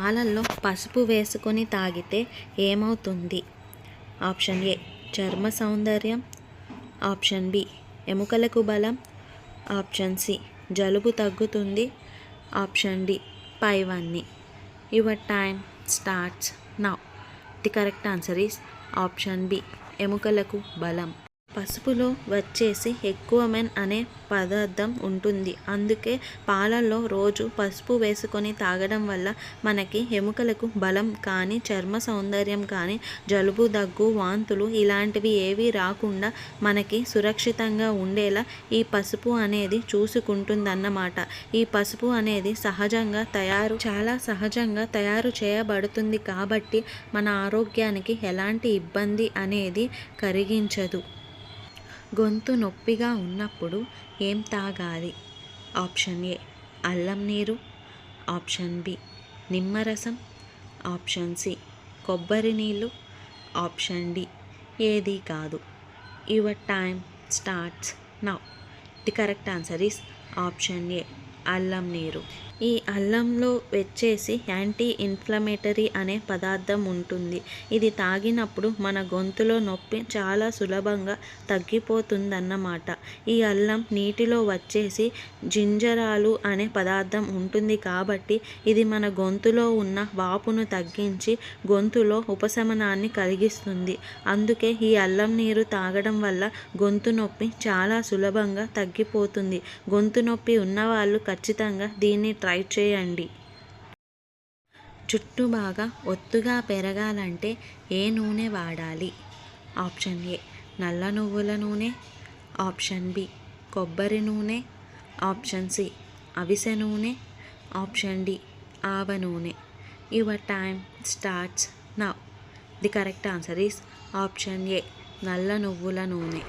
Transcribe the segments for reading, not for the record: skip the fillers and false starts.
పాలల్లో పసుపు వేసుకొని తాగితే ఏమవుతుంది? ఆప్షన్ ఏ చర్మ సౌందర్యం, ఆప్షన్ బి ఎముకలకు బలం, ఆప్షన్ సి జలుబు తగ్గుతుంది, ఆప్షన్ డి పైవన్నీ. Your time starts now. The correct answer is option B ఎముకలకు బలం. పసుపులో వచ్చేసి ఎక్కువమెన్ అనే పదార్థం ఉంటుంది. అందుకే పాలల్లో రోజు పసుపు వేసుకొని తాగడం వల్ల మనకి ఎముకలకు బలం కానీ, చర్మ సౌందర్యం కానీ, జలుబు, దగ్గు, వాంతులు ఇలాంటివి ఏవి రాకుండా మనకి సురక్షితంగా ఉండేలా ఈ పసుపు అనేది చూసుకుంటుందన్నమాట. ఈ పసుపు అనేది చాలా సహజంగా తయారు చేయబడుతుంది కాబట్టి మన ఆరోగ్యానికి ఎలాంటి ఇబ్బంది అనేది కలిగించదు. గొంతు నొప్పిగా ఉన్నప్పుడు ఏం తాగాలి? ఆప్షన్ ఏ అల్లం నీరు, ఆప్షన్ బి నిమ్మరసం, ఆప్షన్ సి కొబ్బరి నీళ్ళు, ఆప్షన్ డి ఏది కాదు. Your time starts now. The correct answer is option A అల్లం నీరు. ఈ అల్లంలో వచ్చేసి యాంటీ ఇన్ఫ్లమేటరీ అనే పదార్థం ఉంటుంది. ఇది తాగినప్పుడు మన గొంతులో నొప్పి చాలా సులభంగా తగ్గిపోతుందన్నమాట. ఈ అల్లం నీటిలో వచ్చేసి జింజరాలు అనే పదార్థం ఉంటుంది కాబట్టి ఇది మన గొంతులో ఉన్న వాపును తగ్గించి గొంతులో ఉపశమనాన్ని కలిగిస్తుంది. అందుకే ఈ అల్లం నీరు తాగడం వల్ల గొంతు నొప్పి చాలా సులభంగా తగ్గిపోతుంది. గొంతు నొప్పి ఉన్నవాళ్ళు ఖచ్చితంగా దీన్ని ట్రై చేయండి. జుట్టు బాగా ఒత్తుగా పెరగాలంటే ఏ నూనె వాడాలి? ఆప్షన్ ఏ నల్ల నువ్వుల నూనె, ఆప్షన్ బి కొబ్బరి నూనె, ఆప్షన్ సి అవిసె నూనె, ఆప్షన్ డి ఆవ నూనె. Your time starts now. The correct answer is option A నల్ల నువ్వుల నూనె.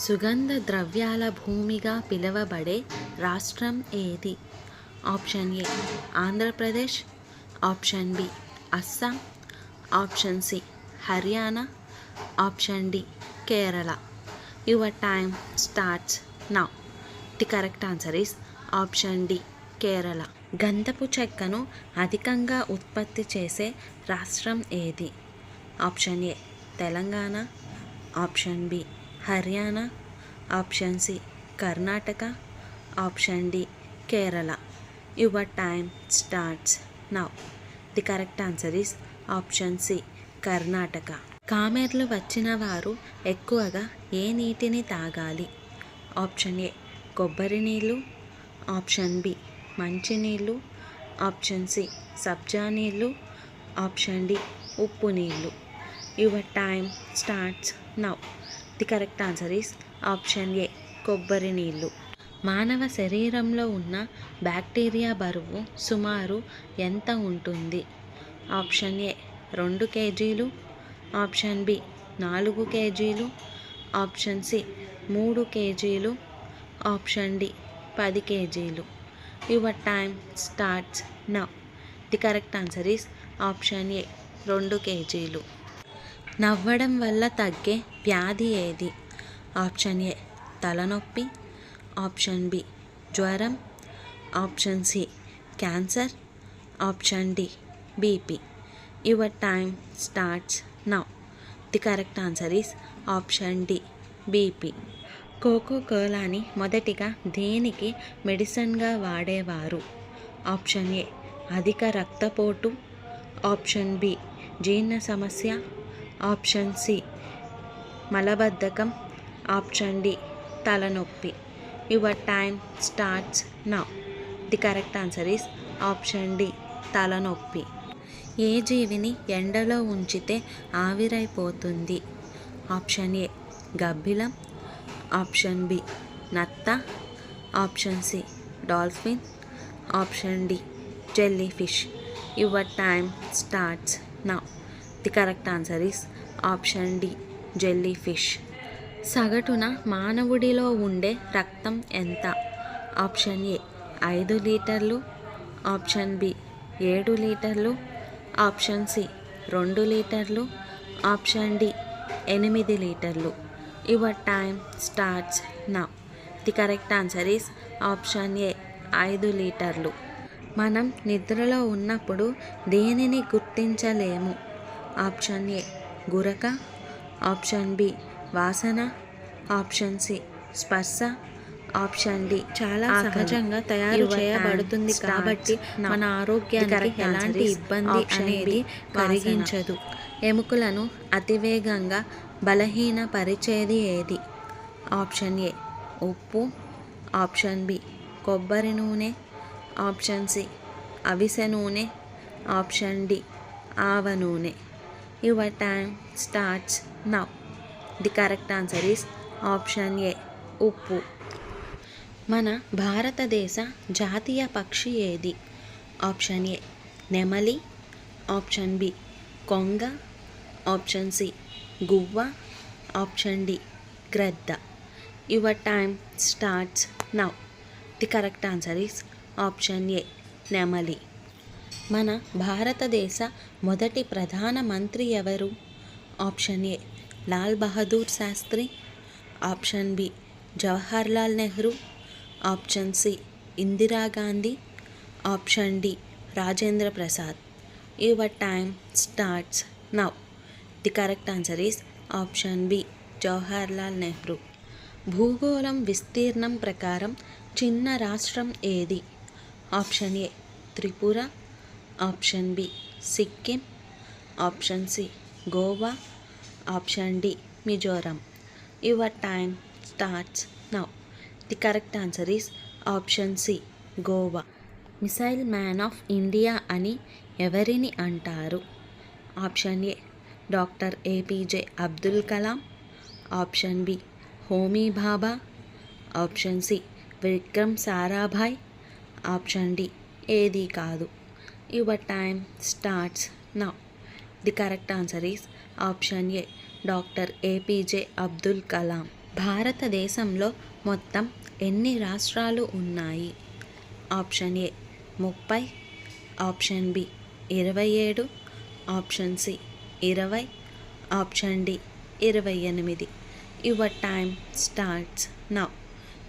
సుగంధ ద్రవ్యాల భూమిగా పిలువబడే రాష్ట్రం ఏది? Option A Andhra Pradesh, option B Assam, option C Haryana, option D Kerala. Your time starts now. The correct answer is option D Kerala. గంధపు చెక్కను అధికంగా ఉత్పత్తి చేసే రాష్ట్రం ఏది? Option A Telangana, option B Haryana, option C Karnataka, option D Kerala. Your time starts now. The correct answer is option C Karnataka. కామెర్లు వచ్చిన వారు ఎక్కువగా ఏ నీటిని తాగాలి? ఆప్షన్ ఏ కొబ్బరి నీళ్ళు, ఆప్షన్ బి మంచినీళ్ళు, ఆప్షన్ సి సబ్జా నీళ్ళు, ఆప్షన్ డి ఉప్పు నీళ్ళు. Your time starts now. The correct answer is option ఏ కొబ్బరి నీళ్ళు. మానవ శరీరంలో ఉన్న బ్యాక్టీరియా బరువు సుమారు ఎంత ఉంటుంది? ఆప్షన్ ఏ 2 కేజీలు, ఆప్షన్ బి 4 కేజీలు, ఆప్షన్ సి 3 కేజీలు, ఆప్షన్ డి 10 కేజీలు. Your time starts now. The correct answer is option ఏ 2 కేజీలు. నవ్వడం వల్ల తగ్గే వ్యాధి ఏది? ఆప్షన్ ఏ తలనొప్పి, ఆప్షన్ బి జ్వరం, option C cancer, option D BP. Your time starts now. The correct answer is option D BP. కోకోకోలాని మొదటిగా దేనికి మెడిసిన్గా వాడేవారు? ఆప్షన్ ఏ అధిక రక్తపోటు, ఆప్షన్ బి జీర్ణ సమస్య, ఆప్షన్ సి మలబద్ధకం, ఆప్షన్ డి తలనొప్పి. Your time starts now. The correct answer is option D తలనొప్పి. ఏ జీవిని ఎండలో ఉంచితే ఆవిరైపోతుంది? ఆప్షన్ ఏ గబ్బిలం, ఆప్షన్ బి నత్త, option C dolphin, option D jellyfish. Your time starts now. The correct answer is option D jellyfish. సగటున మానవుడిలో ఉండే రక్తం ఎంత? ఆప్షన్ ఏ 5 లీటర్లు, ఆప్షన్ బి 7 లీటర్లు, ఆప్షన్ సి 2 లీటర్లు, ఆప్షన్ డి 8 లీటర్లు. Your time starts now. The correct answer is option A 5 లీటర్లు. మనం నిద్రలో ఉన్నప్పుడు దేనిని గుర్తించలేము? Option A Guraka, option B వాసన, ఆప్షన్ సి స్పర్శ, ఆప్షన్ డి చాలా సహజంగా తయారు చేయబడుతుంది కాబట్టి మన ఆరోగ్యానికి ఎలాంటి ఇబ్బంది అనేది కలిగించదు. ఎముకలను అతివేగంగా బలహీనపరిచేది ఏది? ఆప్షన్ ఏ ఉప్పు, ఆప్షన్ బి కొబ్బరి నూనె, ఆప్షన్ సి అవిసె నూనె, ఆప్షన్ డి ఆవ నూనె. Your time starts now. The correct answer is option A ఉప్పు. మన భారతదేశ జాతీయ పక్షి ఏది? ఆప్షన్ ఏ నెమలి, ఆప్షన్ బి కొంగ, ఆప్షన్ సి గువ్వ, ఆప్షన్ డి గ్రద్ద. Your time starts now. The correct answer is option A నెమలి. మన భారతదేశ మొదటి ప్రధానమంత్రి ఎవరు? Option A Lal Bahadur Shastri, option B Jawaharlal Nehru, option C Indira Gandhi, option D Rajendra Prasad. Your time starts now. The correct answer is option B Jawaharlal Nehru. భూగోళం విస్తీర్ణం ప్రకారం చిన్న రాష్ట్రం ఏది? Option A Tripura, option B Sikkim, option C Goa, option D Mizoram. Your time starts now. The correct answer is option C Goa. Missile man of India అని ఎవరిని అంటారు? Option A doctor APJ Abdul Kalam, option B Homi Bhabha, option C Vikram Sarabhai, option D ఏది కాదు. Your time starts now. The correct answer is option A doctor APJ Abdul Kalam. భారతదేశంలో మొత్తం ఎన్ని రాష్ట్రాలు ఉన్నాయి? Option A 30, option B 27, option C 20, option D 28. Your time starts now.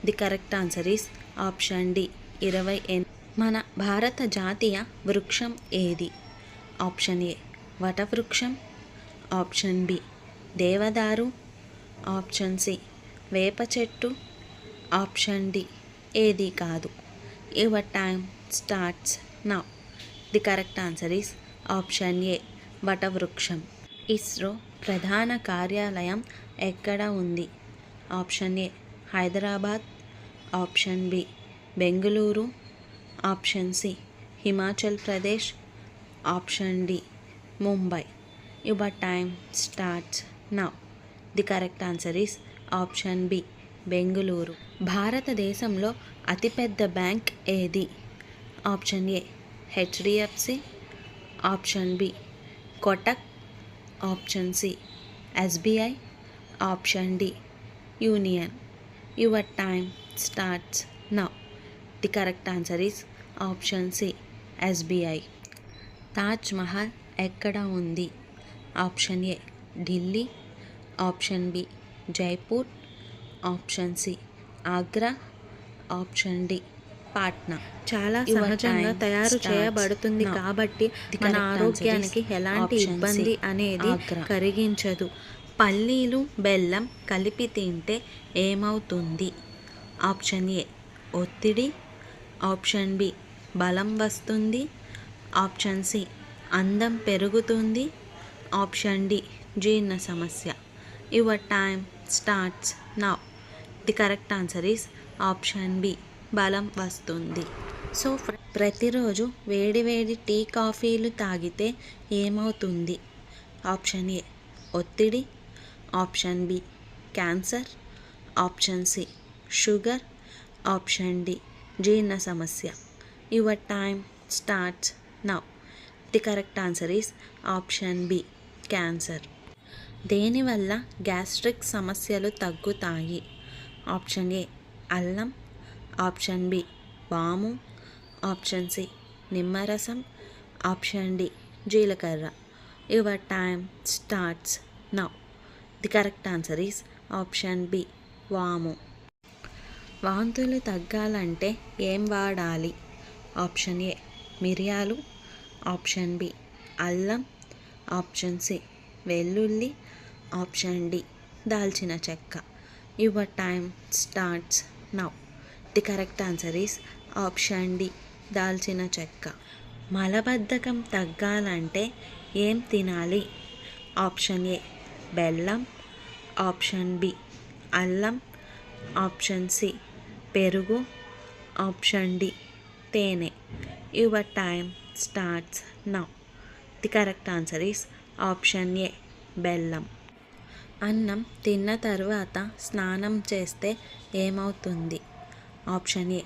The correct answer is option D 28. మన భారత జాతీయ వృక్షం ఏది? ఆప్షన్ ఏ వటవృక్షం, ఆప్షన్ బి దేవదారు, ఆప్షన్ సి వేప చెట్టు, ఆప్షన్ డి ఏది కాదు. Your time starts now. The correct answer is option A వటవృక్షం. ఇస్రో ప్రధాన కార్యాలయం ఎక్కడ ఉంది? Option A Hyderabad, option B Bengaluru, option C Himachal Pradesh, option D Mumbai. Your time starts now. The correct answer is option B Bengaluru. భారతదేశంలో అతిపెద్ద bank ఏది? Option A HDFC, option B Kotak, option C SBI, option D union. Your time starts now. The correct answer is option C SBI. Taj Mahal ఎక్కడ ఉంది? Option A Delhi, option B Jaipur, option C Agra, option D Patna. చాలా సహజంగా తయారు చేయబడుతుంది కాబట్టి మన ఆరోగ్యానికి ఎలాంటి ఇబ్బంది అనేది కలిగించదు. పల్లీలు బెల్లం కలిపి తింటే ఏమవుతుంది? ఆప్షన్ ఏ ఒత్తిడి, ఆప్షన్ బి బలం వస్తుంది, ఆప్షన్ సి అందం పెరుగుతుంది, ఆప్షన్ డి జీర్ణ సమస్య. Your time starts now. The correct answer is option B బలం వస్తుంది. సో ప్రతిరోజు వేడి వేడి టీ కాఫీలు తాగితే ఏమవుతుంది? ఆప్షన్ ఏ ఒత్తిడి, option B cancer, option C sugar, option D జీర్ణ సమస్య. Your time starts now. The correct answer is option B cancer. దేనివల్ల గ్యాస్ట్రిక్ సమస్యలు తగ్గుతాయి? ఆప్షన్ ఏ అల్లం, ఆప్షన్ బి వాము, ఆప్షన్ సి నిమ్మరసం, ఆప్షన్ డి జీలకర్ర. Your time starts now. The correct answer is option B వాము. వాంతులు తగ్గాలంటే ఏం వాడాలి? ఆప్షన్ ఏ మిరియాలు, ఆప్షన్ బి అల్లం, ఆప్షన్ సి వెల్లుల్లి, ఆప్షన్ డి దాల్చిన చెక్క. Your time starts now. The correct answer is option D దాల్చిన చెక్క. మలబద్ధకం తగ్గాలంటే ఏం తినాలి? ఆప్షన్ ఏ బెల్లం, ఆప్షన్ బి అల్లం, ఆప్షన్ సి పెరుగు, ఆప్షన్ డి తేనె. Your time starts now. The correct answer is option A బెల్లం. అన్నం తిన్న తర్వాత స్నానం చేస్తే ఏమవుతుంది? ఆప్షన్ ఏ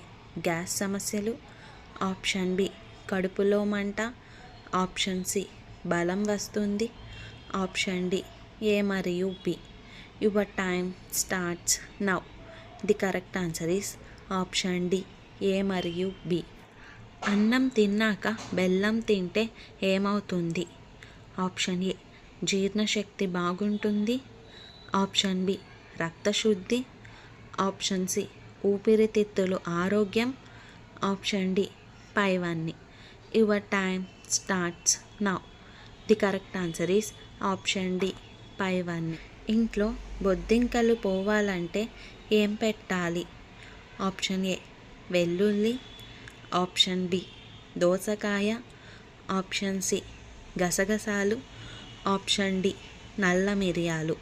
గ్యాస్ సమస్యలు, ఆప్షన్ బి కడుపులో మంట, ఆప్షన్ సి బలం వస్తుంది, ఆప్షన్ డి ఏ మరియు B. Your time starts now. The correct answer is option D A మరియు బి. అన్నం తిన్నాక బెల్లం తింటే ఏమవుతుంది? ఆప్షన్ ఏ జీర్ణశక్తి బాగుంటుంది, ఆప్షన్ బి రక్తశుద్ధి, ఆప్షన్ సి ఊపిరితిత్తులు ఆరోగ్యం, ఆప్షన్ డి పైవన్నీ. Your time starts now. The correct answer is option D పైవన్నీ. ఇంట్లో బొద్దింకలు పోవాలంటే ఏం పెట్టాలి? ఆప్షన్ ఏ వెల్లుల్లి, ఆప్షన్ బి దోసకాయ, ఆప్షన్ సి గసగసాలు, ఆప్షన్ డి నల్ల మిరియాలు.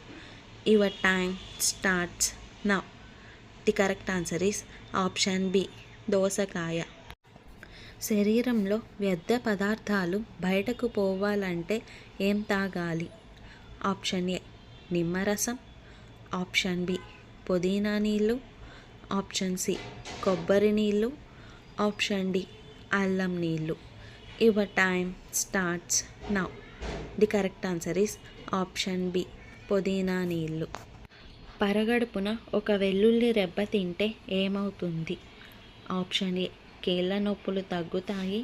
Your time starts now. The correct answer is option B దోసకాయ. శరీరంలో వ్యర్థ పదార్థాలు బయటకు పోవాలంటే ఏం తాగాలి? ఆప్షన్ ఏ నిమ్మరసం, ఆప్షన్ బి పుదీనా నీళ్ళు, ఆప్షన్ సి కొబ్బరి నీళ్ళు, ఆప్షన్ డి అల్లం నీళ్ళు. Your time starts now. The correct answer is option B పుదీనా నీళ్ళు. పరగడుపున ఒక వెల్లుల్లి రెబ్బ తింటే ఏమవుతుంది? ఆప్షన్ ఏ కీళ్ళ నొప్పులు తగ్గుతాయి,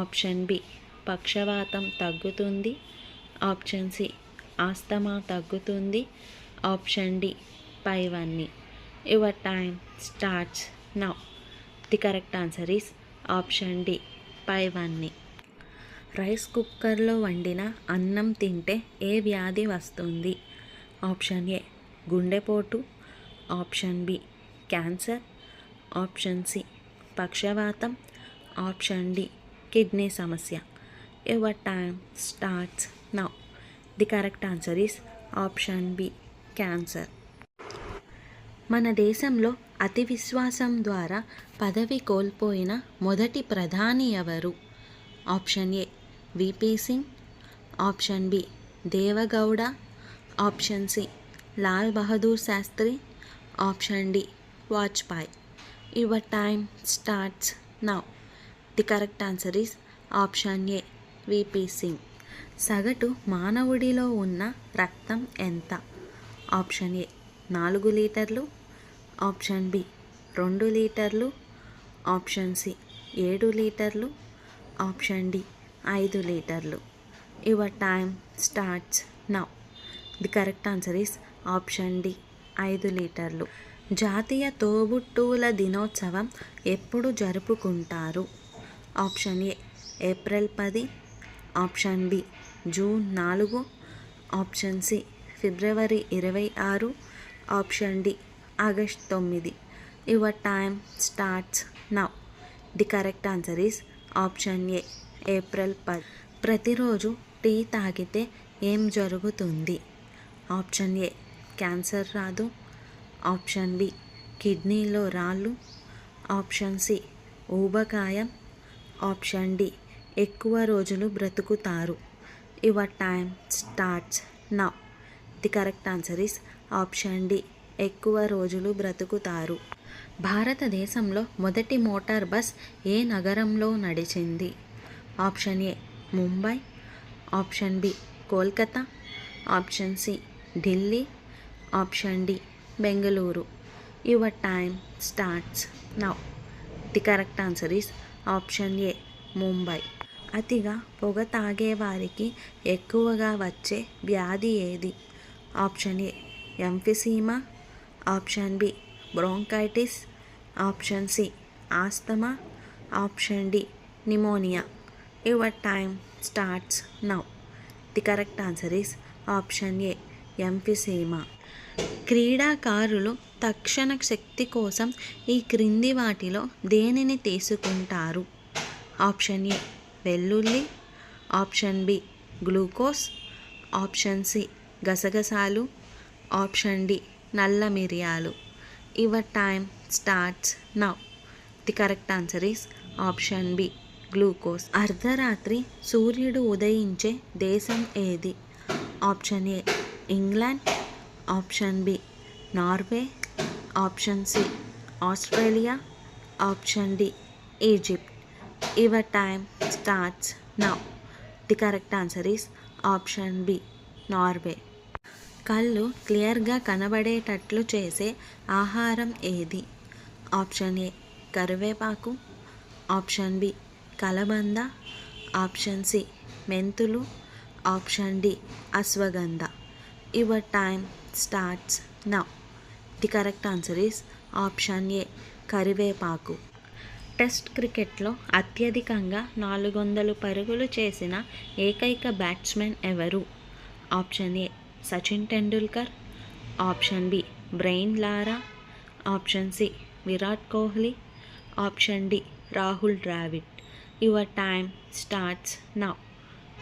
ఆప్షన్ బి పక్షవాతం తగ్గుతుంది, ఆప్షన్ సి ఆస్తమా తగ్గుతుంది, ఆప్షన్ డి పైవన్నీ. Your time starts now. The correct answer is option D పైవన్నీ. రైస్ కుక్కర్లో వండిన అన్నం తింటే ఏ వ్యాధి వస్తుంది? ఆప్షన్ ఏ గుండెపోటు, option B cancer, option C పక్షవాతం, ఆప్షన్ డి కిడ్నీ సమస్య. Your time starts now. The correct answer is option B cancer. మన దేశంలో అతి విశ్వాసం ద్వారా పదవి కోల్పోయిన మొదటి ప్రధాని ఎవరు? Option A VP Singh, option B Deve Gowda, option C Lal Bahadur Shastri, option D Vajpayee. Your time starts now. The correct answer is option A VP Singh. సగటు మానవుడిలో ఉన్న రక్తం ఎంత? ఆప్షన్ ఏ 4 లీటర్లు, ఆప్షన్ బి 2 లీటర్లు, ఆప్షన్ సి 7 లీటర్లు, ఆప్షన్ డి 5 లీటర్లు. Your time starts now. The correct answer is option D 5 లీటర్లు. జాతీయ తోబుట్టువుల దినోత్సవం ఎప్పుడు జరుపుకుంటారు? Option A April 10, option B June 4, option C ఫిబ్రవరి 26, option D August 9. Your time starts now. The correct answer is option A April 10. ప్రతిరోజు tea తాగితే ఏం జరుగుతుంది? ఆప్షన్ ఏ క్యాన్సర్ రాదు, ఆప్షన్ బి కిడ్నీలో రాళ్ళు, ఆప్షన్ సి ఊబకాయం, ఆప్షన్ డి ఎక్కువ రోజులు బ్రతుకుతారు. Your time starts now. The correct answer is option D ఎక్కువ రోజులు బ్రతుకుతారు. భారతదేశంలో మొదటి మోటార్ బస్ ఏ నగరంలో నడిచింది? Option A Mumbai, option B Kolkata, option C Delhi, option D Bengaluru. Your time starts now. The correct answer is option A Mumbai. అతిగా పొగ తాగేవారికి ఎక్కువగా వచ్చే వ్యాధి ఏది? Option A emphysema, option B bronchitis, option C asthma, option D pneumonia. Your time starts now. The correct answer is option A, emphysema. క్రీడాకారులు తక్షణ శక్తి కోసం ఈ క్రింది వాటిలో దేనిని తీసుకుంటారు? ఆప్షన్ ఏ వెల్లుల్లి, option B glucose, option C గసగసాలు, ఆప్షన్ డి నల్ల మిరియాలు. Your time starts now. The correct answer is option B glucose. అర్ధరాత్రి సూర్యుడు ఉదయించే దేశం ఏది? Option A England, option B Norway, option C Australia, option D Egypt. Your time starts now. The correct answer is option B Norway. కళ్ళు క్లియర్గా కనబడేటట్లు చేసే ఆహారం ఏది? ఆప్షన్ ఏ కరివేపాకు, ఆప్షన్ బి కలబంద, ఆప్షన్ సి మెంతులు, option D ashwagandha. Your time starts now. The correct answer is option A కరివేపాకు. టెస్ట్ క్రికెట్లో అత్యధికంగా 400 పరుగులు చేసిన ఏకైక బ్యాట్స్మెన్ ఎవరు? Option A Sachin Tendulkar, option B Brian Lara, option C Virat Kohli, option D Rahul Dravid. Your time starts now.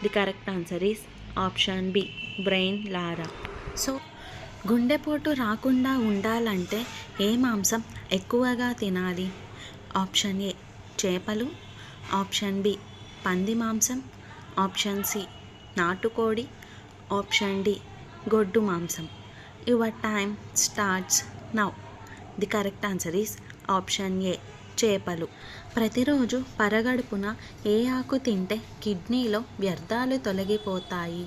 The correct answer is option B Brian Lara. So గుండెపోటు రాకుండా ఉండాలంటే ఏ మాంసం ఎక్కువగా తినాలి? ఆప్షన్ ఏ చేపలు, ఆప్షన్ బి పంది మాంసం, ఆప్షన్ సి నాటుకోడి, ఆప్షన్ డి గొడ్డు మాంసం. Your time starts now. The correct answer is option ఏ చేపలు. ప్రతిరోజు పరగడుపున ఏ ఆకు తింటే కిడ్నీలో వ్యర్థాలు తొలగిపోతాయి?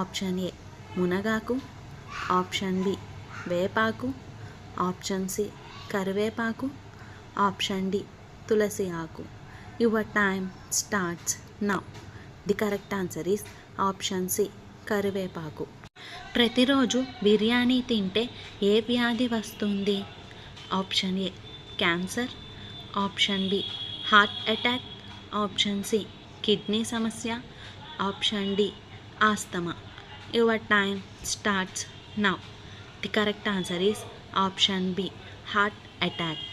ఆప్షన్ ఏ మునగాకు, ఆప్షన్ బి వేపాకు, ఆప్షన్ సి కరివేపాకు, ఆప్షన్ డి తులసి ఆకు. Your time starts now. The correct answer is option C కరివేపాకు. ప్రతిరోజు బిర్యానీ తింటే ఏ వ్యాధి వస్తుంది? Option A cancer, option B heart attack, option C kidney సమస్య, option D asthma. Your time starts now. The correct answer is option B heart attack.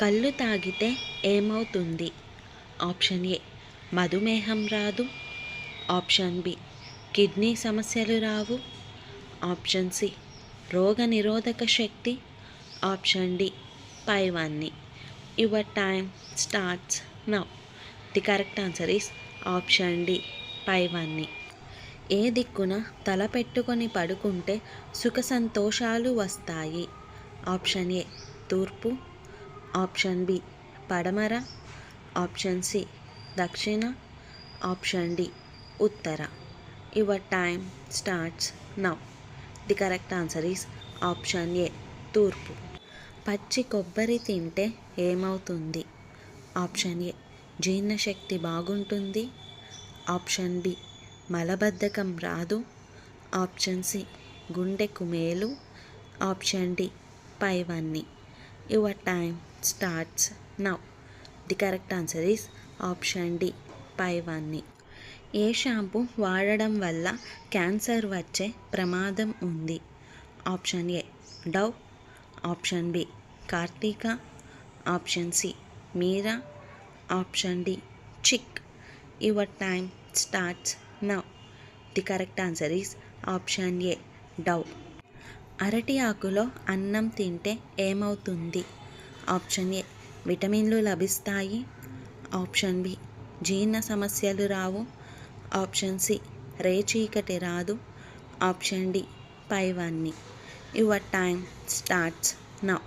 కళ్ళు తాగితే ఏమవుతుంది? ఆప్షన్ ఏ మధుమేహం రాదు, ఆప్షన్ బి కిడ్నీ సమస్యలు రావు, ఆప్షన్ సి రోగనిరోధక శక్తి, option D పైవన్నీ. Your time starts now. The correct answer is option D పైవన్నీ. ఏ దిక్కున తల పెట్టుకొని పడుకుంటే సుఖ సంతోషాలు వస్తాయి? ఆప్షన్ ఏ తూర్పు, ఆప్షన్ బి పడమర, ఆప్షన్ సి దక్షిణ, ఆప్షన్ డి ఉత్తర. Your time starts now. The correct answer is option A తూర్పు. పచ్చి కొబ్బరి తింటే ఏమవుతుంది? ఆప్షన్ ఏ జీర్ణశక్తి బాగుంటుంది, ఆప్షన్ బి మలబద్ధకం రాదు, ఆప్షన్ సి గుండెకు మేలు, ఆప్షన్ డి పైవన్నీ. Your time starts now. The correct answer is option D పైవన్నీ. ఏ షాంపూ వాడడం వల్ల క్యాన్సర్ వచ్చే ప్రమాదం ఉంది? Option A Dove, option B Karthika, option C Meera, option D Chik. Your time starts now. The correct answer is option A Dove. అరటి ఆకులో అన్నం తింటే ఏమవుతుంది? ఆప్షన్ ఏ విటమిన్లు లభిస్తాయి, ఆప్షన్ బి జీర్ణ సమస్యలు రావు, ఆప్షన్ సి రేచీకటి రాదు, ఆప్షన్ డి పైవన్నీ. Your time starts now.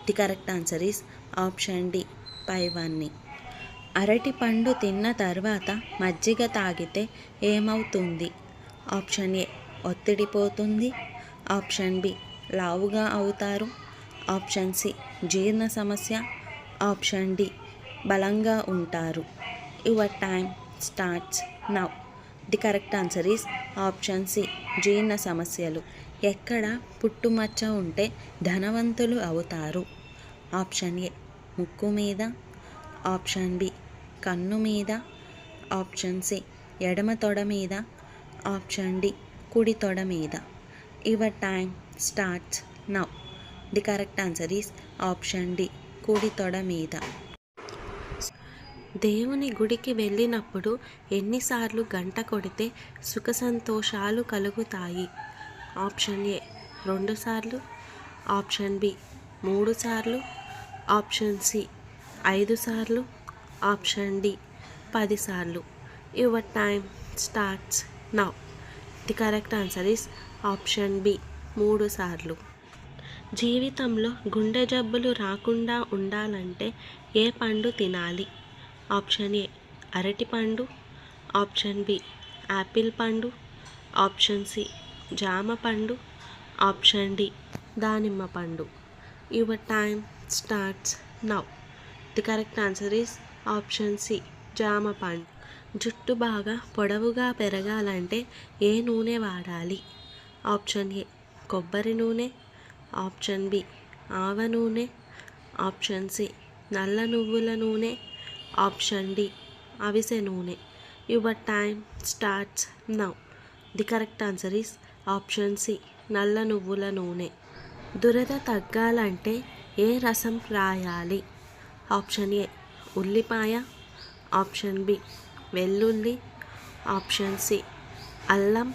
The correct answer is option D పైవన్నీ. అరటి పండు తిన్న తర్వాత మజ్జిగ తాగితే ఏమవుతుంది? ఆప్షన్ ఏ ఒత్తిడి పోతుంది, ఆప్షన్ బి లావుగా అవుతారు, ఆప్షన్ సి జీర్ణ సమస్య, ఆప్షన్ డి బలంగా ఉంటారు. Your time starts now. The correct answer is option C జీర్ణ సమస్యలు. ఎక్కడ పుట్టుమచ్చ ఉంటే ధనవంతులు అవుతారు? ఆప్షన్ ఏ ముక్కు మీద, ఆప్షన్ బి కన్ను మీద, ఆప్షన్ సి ఎడమ తొడ మీద, ఆప్షన్ డి కుడి తొడ మీద. Your time starts now. The correct answer is option D కుడి తొడ మీద. దేవుని గుడికి వెళ్ళినప్పుడు ఎన్నిసార్లు గంట కొడితే సుఖ సంతోషాలు కలుగుతాయి? ఆప్షన్ ఏ 2 సార్లు, ఆప్షన్ బి 3 సార్లు, ఆప్షన్ సి 5 సార్లు, ఆప్షన్ డి 10 సార్లు. Your time starts now. The correct answer is option B 3 సార్లు. జీవితంలో గుండె జబ్బులు రాకుండా ఉండాలంటే ఏ పండు తినాలి? ఆప్షన్ ఏ అరటిపండు, ఆప్షన్ బి యాపిల్ పండు, ఆప్షన్ సి జామ పండు, ఆప్షన్ డి దానిమ్మ పండు. Your time starts now. The correct answer is option C జామ పండు. జుట్టు బాగా పొడవుగా పెరగాలంటే ఏ నూనె వాడాలి? ఆప్షన్ ఏ కొబ్బరి నూనె, ఆప్షన్ బి ఆవ నూనె, ఆప్షన్ సి నల్ల నువ్వుల నూనె, ఆప్షన్ డి అవిసె నూనె. Your time starts now. The correct answer is option C నల్ల నువ్వుల నూనె. దురద తగ్గాలంటే ఏ రసం రాయాలి? ఆప్షన్ ఏ ఉల్లిపాయ, ఆప్షన్ బి వెల్లుల్లి, ఆప్షన్ సి అల్లం,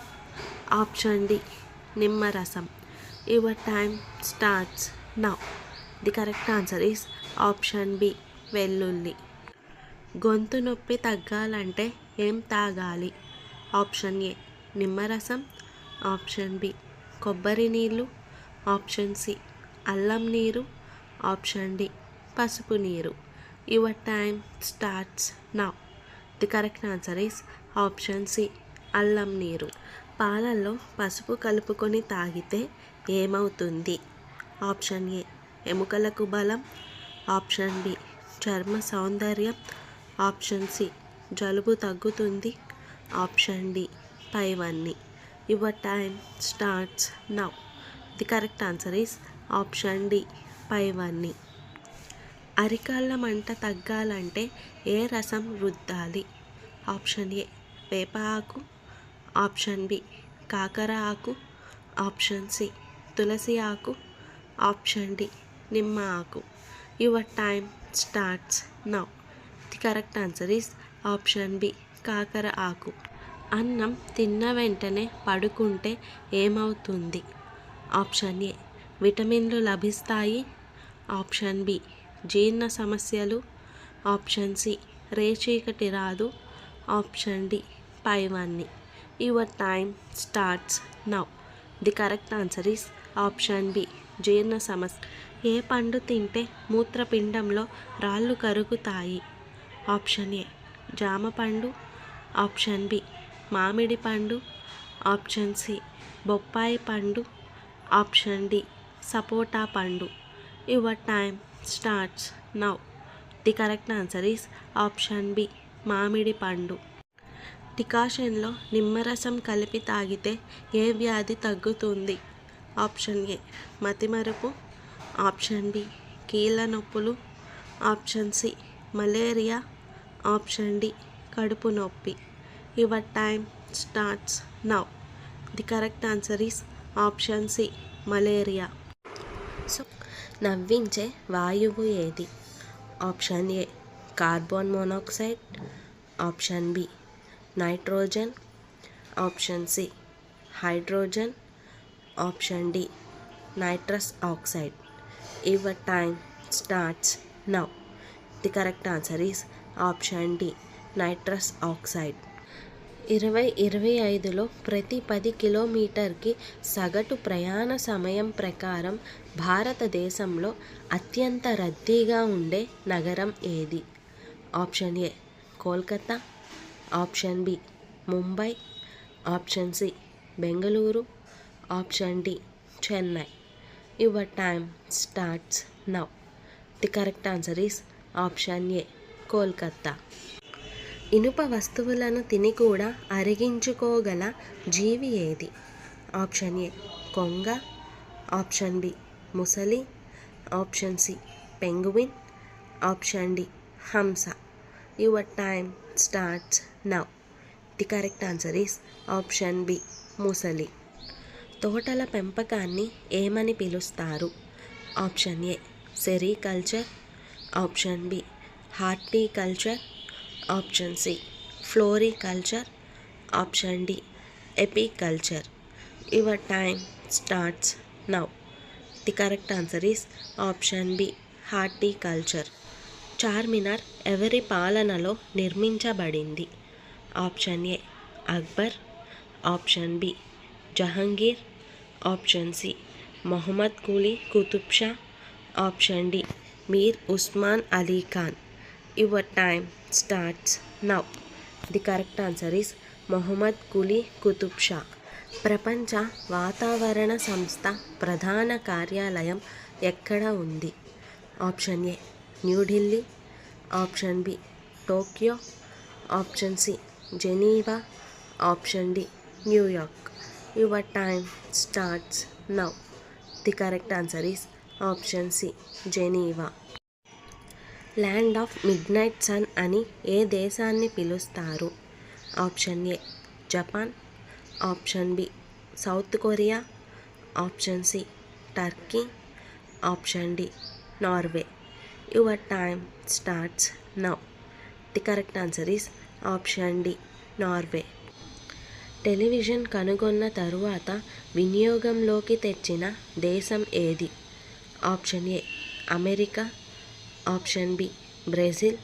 ఆప్షన్ డి నిమ్మరసం. Your time starts now. The correct answer is option B వెల్లుల్లి. గొంతు నొప్పి తగ్గాలంటే ఏం తాగాలి? ఆప్షన్ ఏ నిమ్మరసం, ఆప్షన్ బి కొబ్బరి నీళ్ళు, ఆప్షన్ సి అల్లం నీరు, ఆప్షన్ డి పసుపు నీరు. Your time starts now. The correct answer is option C అల్లం నీరు. పాలల్లో పసుపు కలుపుకొని తాగితే ఏమవుతుంది? ఆప్షన్ ఏ ఎముకలకు బలం, ఆప్షన్ బి చర్మ సౌందర్యం, ఆప్షన్ సి జలుబు తగ్గుతుంది, ఆప్షన్ డి పైవన్నీ. Your time starts now. The correct answer is option D పైవన్నీ. అరికాళ్ళ మంట తగ్గాలంటే ఏ రసం రుద్దాలి? ఆప్షన్ ఏ వేప ఆకు, ఆప్షన్ బి కాకర ఆకు, ఆప్షన్ సి తులసి ఆకు, ఆప్షన్ డి నిమ్మ ఆకు. Your time starts now. The correct answer is option B కాకర ఆకు. అన్నం తిన్న వెంటనే పడుకుంటే ఏమవుతుంది? ఆప్షన్ ఏ విటమిన్లు లభిస్తాయి, ఆప్షన్ బి జీర్ణ సమస్యలు, ఆప్షన్ సి రేచీకటి రాదు, ఆప్షన్ డి పైవన్నీ. Your time starts now. The correct answer is option B జీర్ణ సమస్య. ఏ పండు తింటే మూత్రపిండంలో రాళ్ళు కరుగుతాయి? ఆప్షన్ ఏ జామ పండు, ఆప్షన్ బి మామిడి పండు, ఆప్షన్ సి బొప్పాయి పండు, ఆప్షన్ డి సపోటా పండు. Your time starts now. The correct answer is option B మామిడి పండు. డికాషన్లో నిమ్మరసం కలిపి తాగితే ఏ వ్యాధి తగ్గుతుంది? ఆప్షన్ ఏ మతిమరుపు, ఆప్షన్ బి కీళ్ళ నొప్పులు, option C malaria, option D కడుపు నొప్పి. Your time starts now. The correct answer is option C malaria. So నవ్వించే వాయువు ఏది? Option A carbon monoxide, option B nitrogen, option C hydrogen, option D nitrous oxide. Your time starts now. The correct answer is option D nitrous oxide. 2025లో ప్రతి 10 కిలోమీటర్కి సగటు ప్రయాణ సమయం ప్రకారం భారతదేశంలో అత్యంత రద్దీగా ఉండే నగరం ఏది? Option A Kolkata, option B Mumbai, option C Bengaluru, option D Chennai. Your time starts now. The correct answer is option A Kolkata. ఇనుప వస్తువులను తిని కూడా అరిగించుకోగల జీవి ఏది? ఆప్షన్ ఏ కొంగ, ఆప్షన్ బి ముసలి, ఆప్షన్ సి పెంగువిన్, ఆప్షన్ డి హంస. Your time starts now. The correct answer is option B. ముసలి. తోటల పెంపకాన్ని ఏమని పిలుస్తారు? Option A sericulture, option B horticulture, option C floriculture, option D apiculture. Your time starts now. The correct answer is option B horticulture. Charminar ఎవరి పాలనలో నిర్మించబడింది? Option A Akbar, option B Jahangir, option C Mohammed Quli Qutub Shah, option D Mir Osman Ali Khan. Your time starts now. The correct answer is Mohammed Quli Qutub Shah. ప్రపంచ వాతావరణ సంస్థ ప్రధాన కార్యాలయం ఎక్కడ ఉంది? Option A New Delhi, option B Tokyo, option C Geneva, option D New York. Your time starts now. The correct answer is option C Geneva. Land of midnight sun అని ఏ దేశాన్ని పిలుస్తారు? Option A Japan, option B South Korea, option C Turkey, option D Norway. Your time starts now. The correct answer is option D Norway. Television కనుగొన్న తరువాత వినియోగంలోకి తెచ్చిన దేశం ఏది? Option A America, option B Brazil,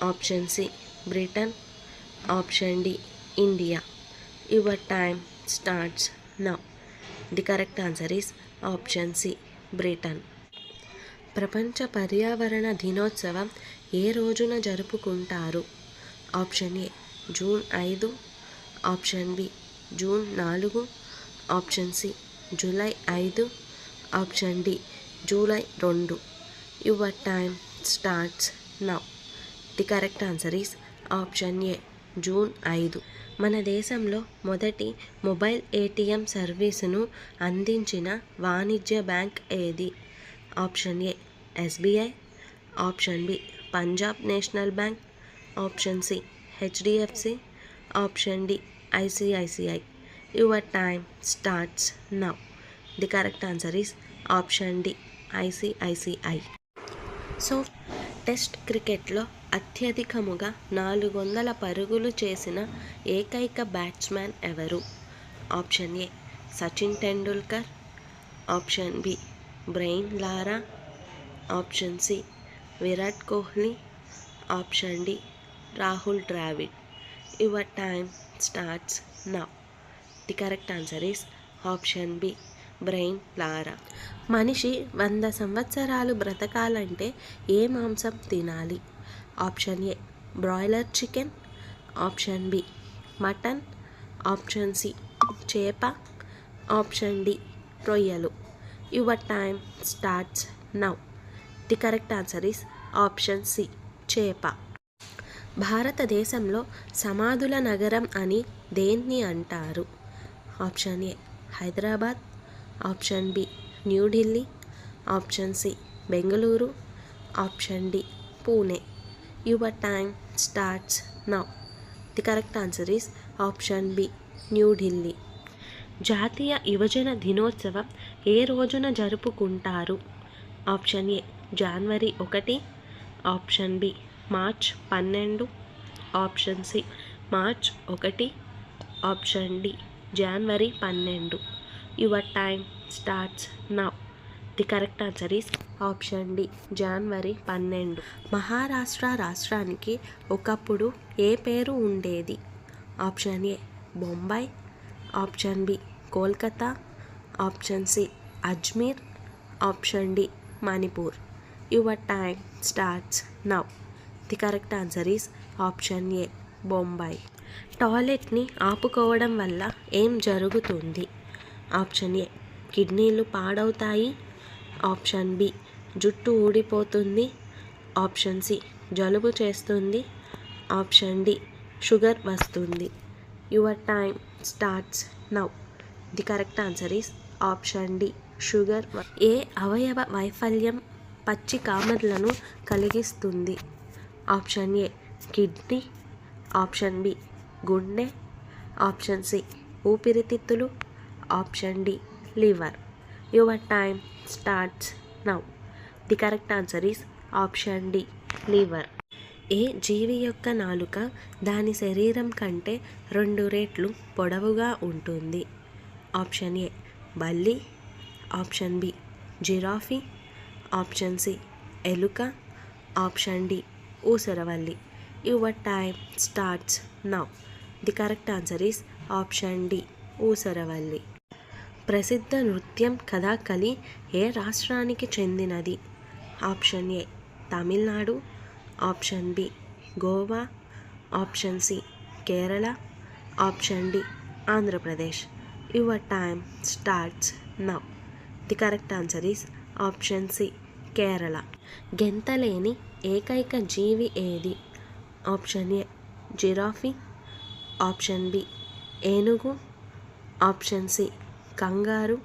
option C Britain, option D India. Your time starts now. The correct answer is option C Britain. ప్రపంచ పర్యావరణ దినోత్సవం ఏ రోజున జరుపుకుంటారు? Option A June 5, option B June 4, option C July 5, option D July 2. Your time starts now. The correct answer is option A June 5. మన దేశంలో మొదటి mobile ATM సర్వీసును అందించిన వాణిజ్య బ్యాంక్ ఏది? Option A SBI, option B Punjab National Bank, option C HDFC, option D ICICI. Your time starts now. The correct answer is option D ICICI. So test క్రికెట్లో అత్యధికముగా 400 పరుగులు చేసిన ఏకైక బ్యాట్స్మెన్ ఎవరు? Option A Sachin Tendulkar, option B Brian Lara, option C Virat Kohli, option D Rahul Dravid. Your time starts now. The correct answer is option B Brian Lara. మనిషి 100 సంవత్సరాలు బ్రతకాలంటే ఏ మాంసం తినాలి? Option A broiler chicken, option B mutton, option C చేప, option D రొయ్యలు. Your time starts now. The correct answer is option C చేప. భారతదేశంలో సమాధుల నగరం అని దేన్ని అంటారు? Option A Hyderabad, option B New Delhi, option C Bengaluru, option D Pune. Your time starts now. The correct answer is option B New Delhi. జాతీయ యువజన దినోత్సవం ఏ రోజున జరుపుకుంటారు? ఆప్షన్ ఏ జనవరి 1, option B March 12, option C March 1, option D జనవరి 12. Your time starts now. The correct answer is option D జనవరి 12. మహారాష్ట్ర రాష్ట్రానికి ఒకప్పుడు ఏ పేరు ఉండేది? Option A Bombay, option B Kolkata, option C Ajmer, option D Manipur. Your time starts now. The correct answer is option A Bombay. టాయిలెట్ని ఆపుకోవడం వల్ల ఏం జరుగుతుంది? ఆప్షన్ ఏ కిడ్నీలు పాడవుతాయి, ఆప్షన్ బి జుట్టు ఊడిపోతుంది, ఆప్షన్ సి జలుబు చేస్తుంది, ఆప్షన్ డి షుగర్ వస్తుంది. Your time starts now. The correct answer is option D sugar. ఏ అవయవ వైఫల్యం పచ్చి కామెర్లను కలిగిస్తుంది? Option A kidney, option B గుండె, ఆప్షన్ సి ఊపిరితిత్తులు, option D liver. Your time starts now. The correct answer is option D liver. ఏ జీవి యొక్క నాలుక దాని శరీరం కంటే 2 రెట్లు పొడవుగా ఉంటుంది? ఆప్షన్ ఏ బల్లి, option B giraffe, option C ఎలుక, ఆప్షన్ డి ఊసరవల్లి. Your time starts now. The correct answer is option D ఊసరవల్లి. ప్రసిద్ధ నృత్యం కథాకళి ఏ రాష్ట్రానికి చెందినది? Option A Tamil Nadu, option B Goa, option C Kerala, option D Andhra Pradesh. Your time starts now. The correct answer is option C Kerala. గెంతలేని ఏకైక జీవి ఏది? Option A giraffe, option B ఏనుగు, option C kangaroo,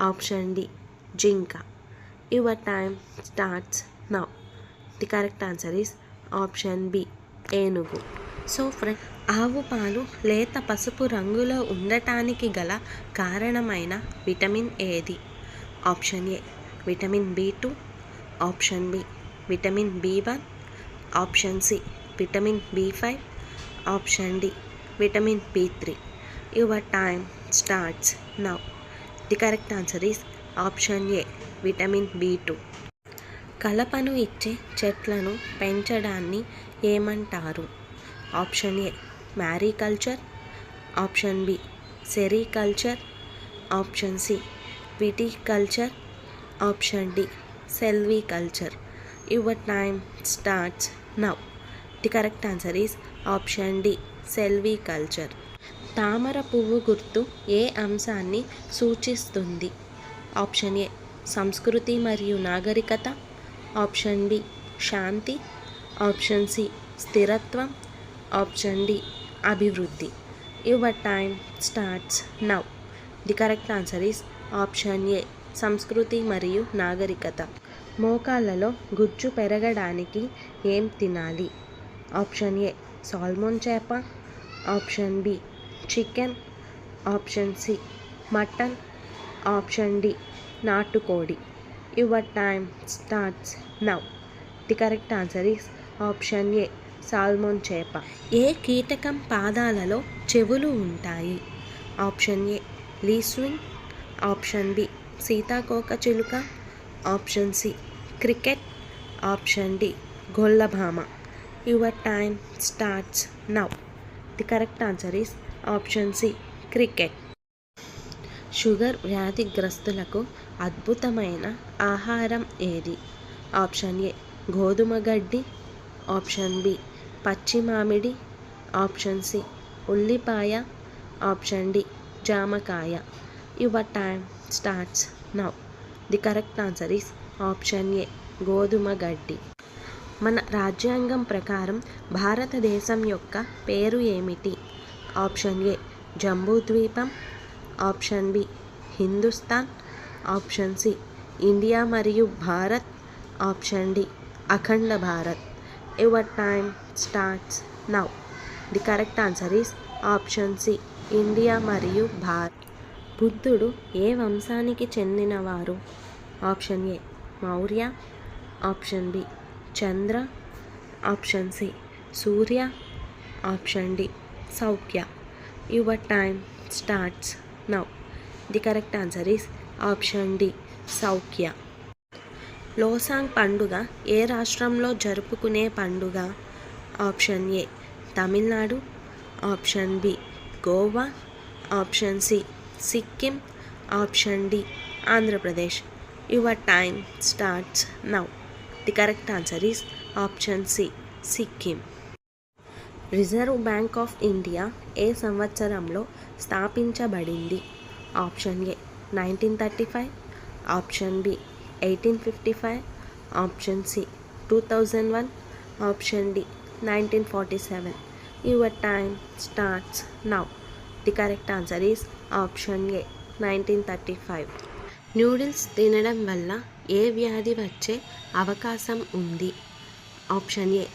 option D జింక. Your time starts now. The correct answer is option B ఏనుగు. So friends, ఆవు పాలు లేత పసుపు రంగులో ఉండటానికి గల కారణమైన విటమిన్ ఏది? Option A vitamin B two, option B vitamin B one, option C vitamin B five, option D vitamin బి3. Your time starts now. The correct answer is option A vitamin B two. కలపను ఇచ్చే చెట్లను పెంచడాన్ని ఏమంటారు? Option A mariculture, option B sericulture, option C viticulture, option D silviculture. Your time starts now. The correct answer is option D silviculture. తామర పువ్వు గుర్తు ఏ అంశాన్ని సూచిస్తుంది? ఆప్షన్ ఏ సంస్కృతి మరియు నాగరికత, ఆప్షన్ డి శాంతి, ఆప్షన్ సి స్థిరత్వం, ఆప్షన్ డి అభివృద్ధి. Your time starts now. The correct answer is option A సంస్కృతి మరియు నాగరికత. మోకాళ్ళలో గుజ్జు పెరగడానికి ఏం తినాలి? ఆప్షన్ ఏ సాల్మన్ చేప, option B chicken, option C mutton, option D నాటుకోడి. Your time starts now. The correct answer is option A salmon చేప. ఏ కీటకం పాదాలలో చెవులు ఉంటాయి? Option A lacewing, option B సీతాకోకచిలుక, option C cricket, option D గొల్లభామ. Your time starts now. The correct answer is option C cricket. Sugar వ్యాధిగ్రస్తులకు అద్భుతమైన ఆహారం ఏది? ఆప్షన్ ఏ గోధుమ గడ్డి, ఆప్షన్ బి పచ్చి మామిడి, ఆప్షన్ సి ఉల్లిపాయ, ఆప్షన్ డి జామకాయ. Your time starts now. The correct answer is option A గోధుమ గడ్డి. మన రాజ్యాంగం ప్రకారం భారతదేశం యొక్క పేరు ఏమిటి? ఆప్షన్ ఏ జంబూద్వీపం, option B Hindustan, option C India మరియు భారత్, ఆప్షన్ డి అఖండ Bharat. Your time starts now. The correct answer is option C India మరియు భారత్. బుద్ధుడు ఏ వంశానికి చెందినవారు? Option A Maurya, option B Chandra, option C Surya, option D Saukhya. Your time starts now. The correct answer is option D Saukhya. Losoong పండుగ ఏ రాష్ట్రంలో జరుపుకునే పండుగ? Option A Tamil Nadu, option B Goa, option C Sikkim, option D Andhra Pradesh. Your time starts now. The correct answer is option C Sikkim. Reserve bank of India ఏ సంవత్సరంలో స్థాపించబడింది? Option A 1935, option B 1855, option C 2001, option D 1947. Your time starts now. The correct answer is option A 1935. Noodles తినడం వల్ల ఏ వ్యాధి వచ్చే అవకాశం ఉంది? Option A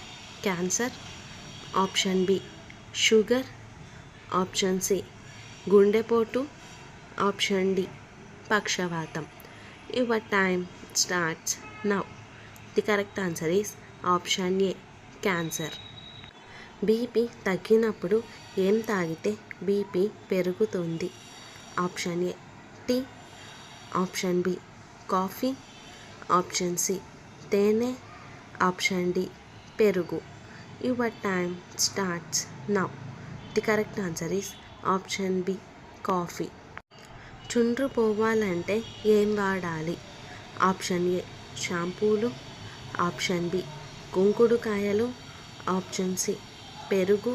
cancer, option B sugar, option C గుండెపోటు, ఆప్షన్ డి పక్షవాతం. Your time starts now. The correct answer is option A cancer. BP తగ్గినప్పుడు ఏం తాగితే బీపీ పెరుగుతుంది? Option A tea, option B coffee, option C తేనె, option D పెరుగు. Your time starts now. The correct answer is option B coffee. చుండ్రు పోవాలంటే ఏం వాడాలి? ఆప్షన్ ఏ షాంపూలు, ఆప్షన్ బి కుంకుడుకాయలు, ఆప్షన్ సి పెరుగు,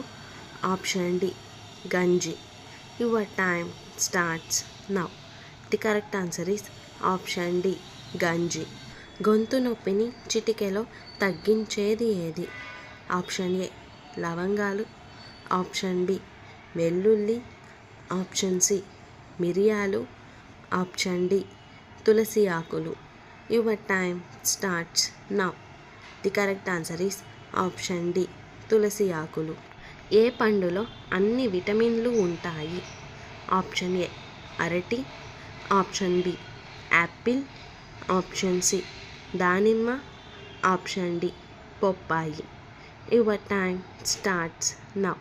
ఆప్షన్ డి గంజి. Your time starts now. The correct answer is option D గంజి. గొంతు నొప్పిని చిటికెలో తగ్గించేది ఏది? ఆప్షన్ ఏ లవంగాలు, ఆప్షన్ బి వెల్లుల్లి, ఆప్షన్ సి మిరియాలు, ఆప్షన్ డి తులసి ఆకులు. Your time starts now. The correct answer is option D తులసి ఆకులు. ఏ పండులో అన్ని విటమిన్లు ఉంటాయి? ఆప్షన్ ఏ అరటి, option B apple, option C దానిమ్మ, ఆప్షన్ డి బొప్పాయి. Your time starts now.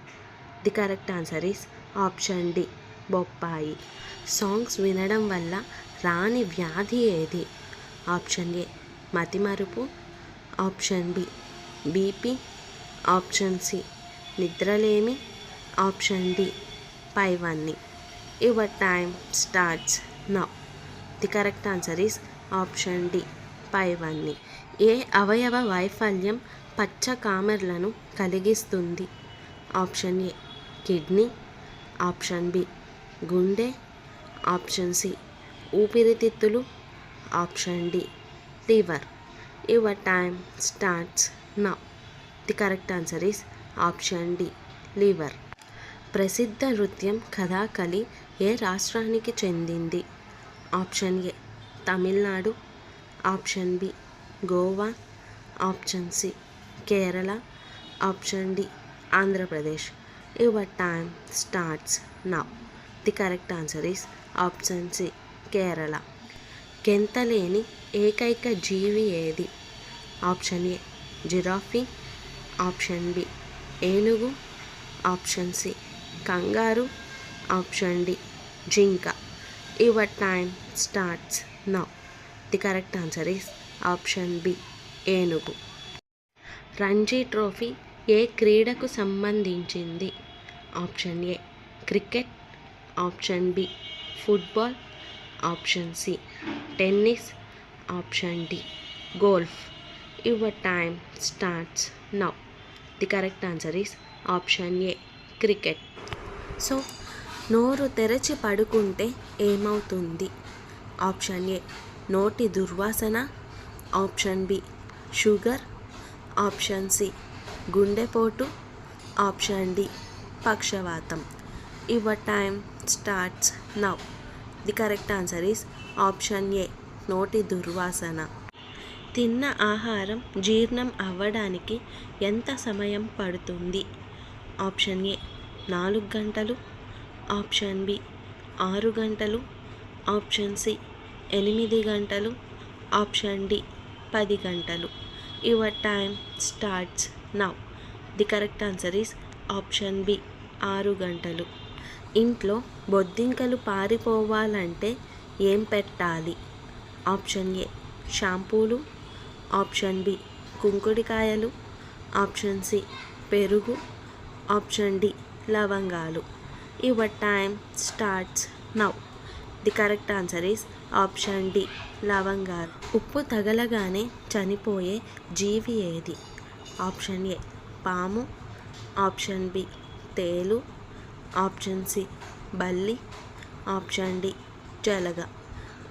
The correct answer is option D బొప్పాయి. సాంగ్స్ వినడం వల్ల రాని వ్యాధి ఏది? ఆప్షన్ ఏ మతిమరుపు, option B BP, option C నిద్రలేమి, ఆప్షన్ డి పైవన్నీ. Your time starts now. The correct answer is option D పైవన్నీ. ఏ అవయవ వైఫల్యం పచ్చ కామెర్లను కలిగిస్తుంది? Option A kidney, option B గుండె, ఆప్షన్ సి ఊపిరితిత్తులు, option D liver. Your time starts now. The correct answer is option D liver. ప్రసిద్ధ నృత్యం కథాకళి ఏ రాష్ట్రానికి చెందింది? Option A Tamil Nadu, option B Goa, option C Kerala, option D Andhra Pradesh. Your time starts now. The correct answer is option C Kerala. గెంతలేని ఏకైక జీవి ఏది? Option A giraffe, option B ఏనుగు, option C kangaroo, option D జింక. Your time starts now. The correct answer is option B ఏనుగు. Ranji trophy ఏ క్రీడకు సంబంధించింది? Option A cricket, option B football, option C tennis, option D golf. Your time starts now. The correct answer is option A cricket. So నోరు తెరచి పడుకుంటే ఏమవుతుంది? Option A నోటి దుర్వాసన, option B sugar, option C గుండెపోటు, option D పక్షవాతం. Your time starts now. The correct answer is option A నోటి దుర్వాసన. తిన్న ఆహారం జీర్ణం అవ్వడానికి ఎంత సమయం పడుతుంది? ఆప్షన్ ఏ 4 గంటలు, ఆప్షన్ బి 6 గంటలు, ఆప్షన్ సి 8 గంటలు, ఆప్షన్ డి 10 గంటలు. Your time starts now. The correct answer is option B 6 గంటలు. ఇంట్లో బొద్దింకలు పారిపోవాలంటే ఏం పెట్టాలి? ఆప్షన్ ఏ షాంపూలు, ఆప్షన్ బి కుంకుడికాయలు, ఆప్షన్ సి పెరుగు, ఆప్షన్ డి లవంగాలు. Your time starts now. The correct answer is option D లవంగాలు. ఉప్పు తగలగానే చనిపోయే జీవి ఏది? ఆప్షన్ ఏ పాము, ఆప్షన్ బి తేలు, ఆప్షన్ సి బల్లి, ఆప్షన్ డి జలగ.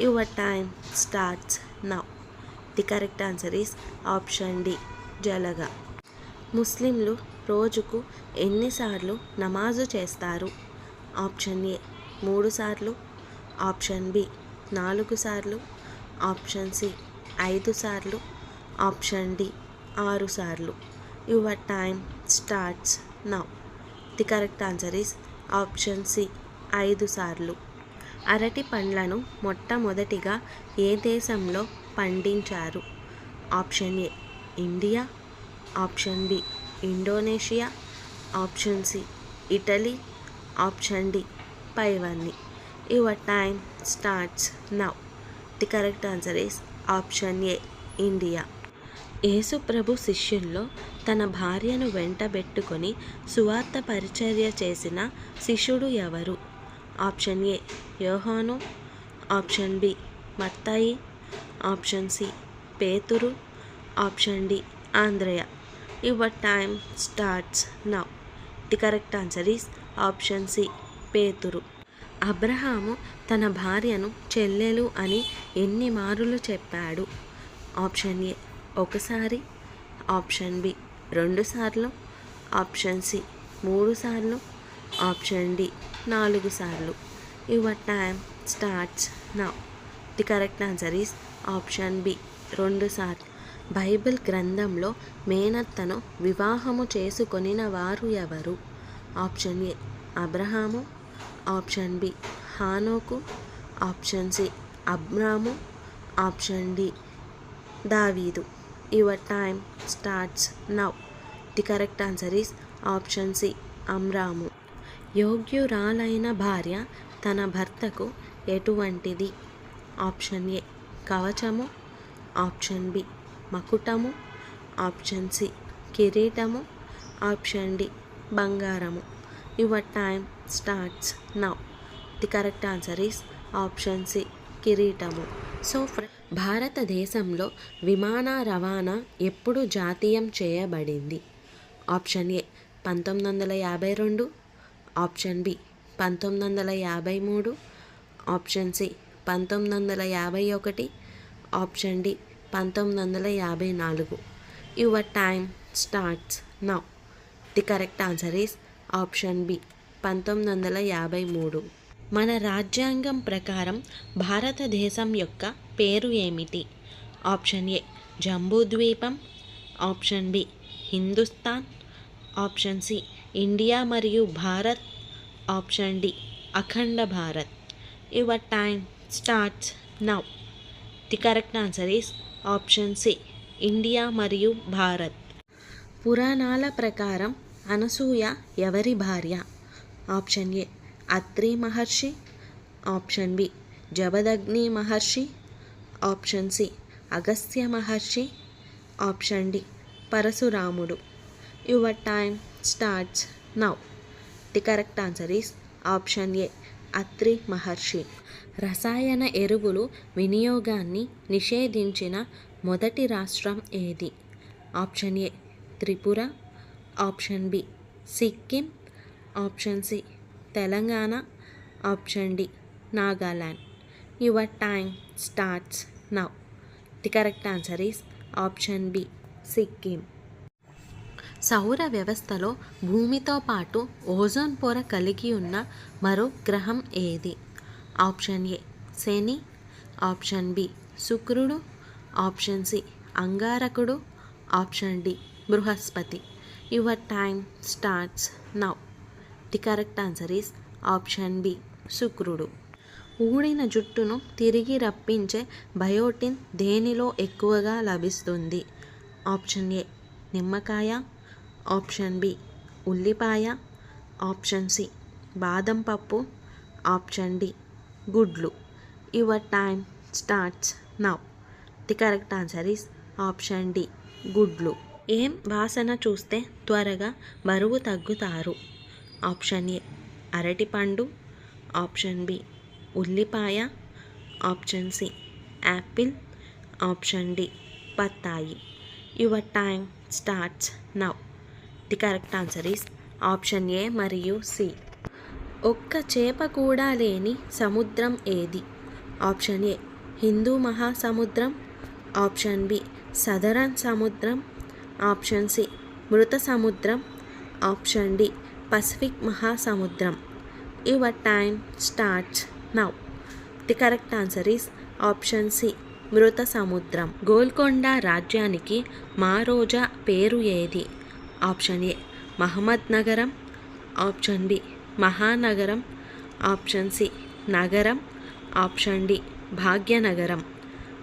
Your time starts now. The correct answer is option D జలగ. ముస్లింలు రోజుకు ఎన్నిసార్లు నమాజు చేస్తారు? ఆప్షన్ ఏ 3 సార్లు, ఆప్షన్ బి 4 సార్లు, ఆప్షన్ సి 5 సార్లు, ఆప్షన్ డి 6 సార్లు. Your time starts now. The correct answer is option C 5 సార్లు. అరటి పండ్లను మొట్టమొదటిగా ఏ దేశంలో పండించారు? Option A India, option B Indonesia, option C Italy, option D పైవన్నీ. Your time starts now. The correct answer is option A India. Yesu ప్రభు శిష్యుల్లో తన భార్యను వెంటబెట్టుకొని సువార్త పరిచర్య చేసిన శిష్యుడు ఎవరు? Option A Yohanu, option B Mattayi, option C Peturu, option D Andreya. Your time starts now. The correct answer is option C Peturu. Abraham తన భార్యను చెల్లెలు అని ఎన్ని మారులు చెప్పాడు? ఆప్షన్ ఏ ఒకసారి, ఆప్షన్ బి 2 సార్లు, ఆప్షన్ సి 3 సార్లు, ఆప్షన్ డి 4 సార్లు. Your time starts now. The correct answer is option B 2 సార్లు. బైబిల్ గ్రంథంలో మేనత్తను వివాహము చేసుకొనిన వారు ఎవరు? Option A Abraham, option B Hanoku, option C Abram, option D David. Your time starts now. The correct answer is option C Amram. యోగ్యురాలైన భార్య తన భర్తకు ఎటువంటిది? ఆప్షన్ ఏ కవచము, ఆప్షన్ బి మకుటము, ఆప్షన్ సి కిరీటము, ఆప్షన్ డి బంగారము. Your time starts now. The correct answer is option C కిరీటము. సో భారతదేశంలో విమాన రవాణా ఎప్పుడు జాతీయం చేయబడింది? Option A 1952, option B 1953, option C 1951, option D 1954. Your time starts now. The correct answer is option B 1953. మన రాజ్యాంగం ప్రకారం భారతదేశం యొక్క పేరు ఏమిటి? ఆప్షన్ ఏ జంబూద్వీపం, option B Hindustan, option C India మరియు భారత్, ఆప్షన్ డి అఖండ Bharat. Your time starts now. The correct answer is option C India మరియు భారత్. పురాణాల ప్రకారం అనసూయ ఎవరి భార్య? ఆప్షన్ ఏ అత్రి మహర్షి, ఆప్షన్ బి జమదగ్ని మహర్షి, ఆప్షన్ సి అగస్త్య మహర్షి, ఆప్షన్ డి పరశురాముడు. Your time starts now. The correct answer is option A Atri మహర్షి. రసాయన ఎరువులు వినియోగాన్ని నిషేధించిన మొదటి రాష్ట్రం ఏది? Option A Tripura, option B Sikkim, option C Telangana, option D Nagaland. Your time starts now. The correct answer is option B Sikkim. సౌర వ్యవస్థలో భూమితో పాటు ఓజోన్ పొర కలిగి ఉన్న మరో గ్రహం ఏది? ఆప్షన్ ఏ శని, ఆప్షన్ బి శుక్రుడు, ఆప్షన్ సి అంగారకుడు, ఆప్షన్ డి బృహస్పతి. Your time starts now. The correct answer is option B శుక్రుడు. ఊడిన జుట్టును తిరిగి రప్పించే బయోటిన్ దేనిలో ఎక్కువగా లభిస్తుంది? ఆప్షన్ ఏ నిమ్మకాయ, ఆప్షన్ బి ఉల్లిపాయ, ఆప్షన్ సి బాదం పప్పు, ఆప్షన్ డి గుడ్లు. Your time starts now. The correct answer is option D గుడ్లు. ఏం వాసన చూస్తే త్వరగా బరువు తగ్గుతారు? ఆప్షన్ ఏ అరటిపండు, ఆప్షన్ బి ఉల్లిపాయ, option C apple, option D బత్తాయి. Your time starts now. The correct answer is option A మరియు సి. ఒక్క చేప కూడా లేని సముద్రం ఏది? ఆప్షన్ ఏ హిందూ మహాసముద్రం, ఆప్షన్ బి సదరన్ సముద్రం, ఆప్షన్ సి మృత సముద్రం, ఆప్షన్ డి పసిఫిక్ మహాసముద్రం. Your time starts now. The correct answer is option C మృత సముద్రం. గోల్కొండ రాజ్యానికి మారోజా పేరు ఏది? ఆప్షన్ ఏ మహమ్మద్ నగరం, ఆప్షన్ బి మహానగరం, ఆప్షన్ సి నగరం, ఆప్షన్ డి భాగ్యనగరం.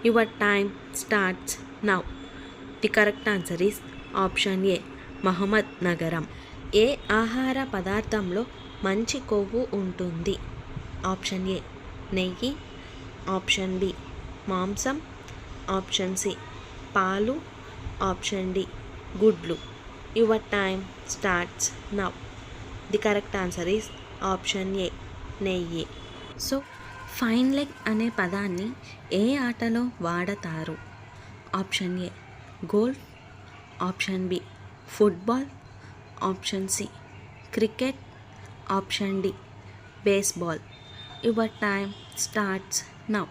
Your time starts now. The correct answer is option A Mohammed నగరం. ఏ ఆహార పదార్థంలో మంచి కొవ్వు ఉంటుంది? ఆప్షన్ ఏ నెయ్యి, ఆప్షన్ బి మాంసం, ఆప్షన్ సి పాలు, ఆప్షన్ డి గుడ్లు. Your time starts now. The correct answer is option A నెయ్యి. సో ఫైన్ లెగ్ అనే పదాన్ని ఏ ఆటలో వాడతారు? Option A golf, option B football, option C cricket, option D baseball. Your time starts now.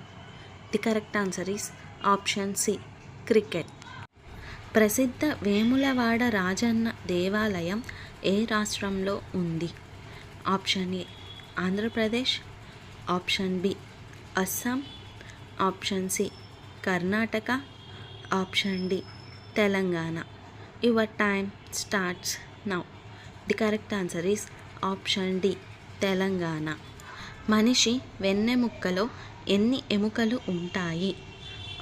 The correct answer is option C cricket. ప్రసిద్ధ వేములవాడ రాజన్న దేవాలయం ఏ రాష్ట్రంలో ఉంది? Option A Andhra Pradesh, option B Assam, option C Karnataka, option D Telangana. Your time starts now. The correct answer is option D Telangana. మనిషి వెన్నెముక్కలో ఎన్ని ఎముకలు ఉంటాయి?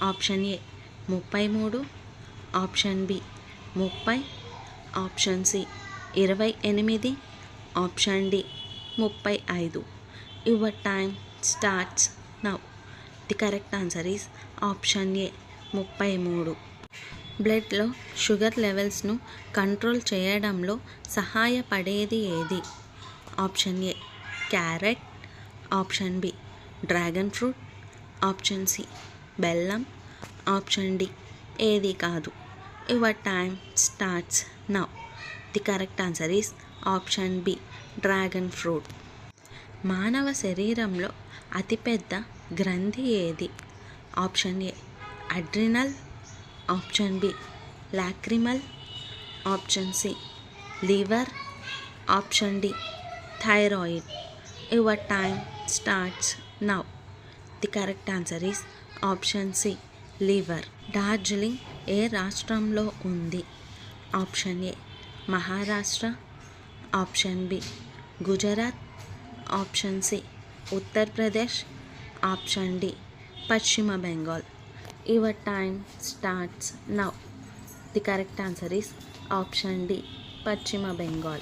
Option A 33, option B 30, option C 28, option D 35. Your time starts now. The correct answer is option A 33. బ్లడ్లో sugar లెవెల్స్ను control చేయడంలో సహాయపడేది ఏది? Option A carrot, option B dragon fruit, option C బెల్లం, ఆప్షన్ డి ఏది కాదు. Your time starts now. The correct answer is option B dragon fruit. మానవ శరీరంలో అతిపెద్ద గ్రంథి ఏది? Option A adrenal, option B lacrimal, option C liver, option D thyroid. Your time starts now. The correct answer is option C liver. Darjeeling ఏ రాష్ట్రంలో ఉంది? Option A Maharashtra, option B Gujarat, option C Uttar Pradesh, option D పశ్చిమ Bengal. Your time starts now. The correct answer is option D పశ్చిమ బెంగాల్.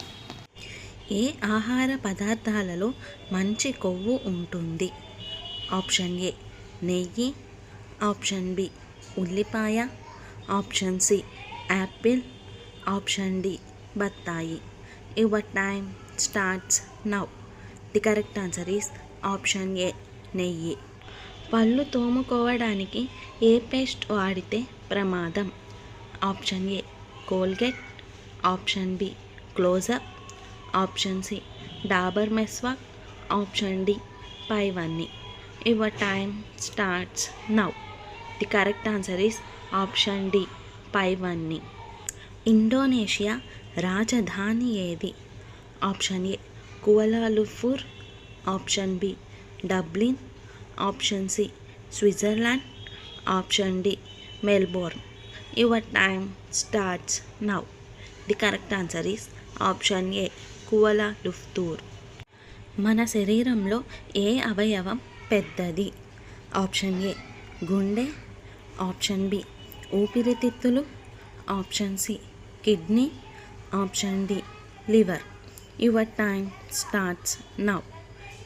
ఏ ఆహార పదార్థాలలో మంచి కొవ్వు ఉంటుంది? ఆప్షన్ ఏ నెయ్యి, ఆప్షన్ బి ఉల్లిపాయ, option C apple, option D బత్తాయి. Your time starts now. The correct answer is option A నెయ్యి. పళ్ళు తోముకోవడానికి ఏ పేస్ట్ వాడితే ప్రమాదం? Option A Colgate, option B Closeup, option C Dabur Meswak, option D పైవన్నీ. Your time starts now. The correct answer is option D పైవన్నీ. ఇండోనేషియా రాజధాని ఏది? Option A Kuala Lumpur, option B Dublin, option C Switzerland, option D Melbourne. Your time starts now. The correct answer is option A Kuala Lumpur. మన శరీరంలో ఏ అవయవం పెద్దది? Option A గుండె, option B ఊపిరితిత్తులు, option C kidney, option D liver. Your time starts now.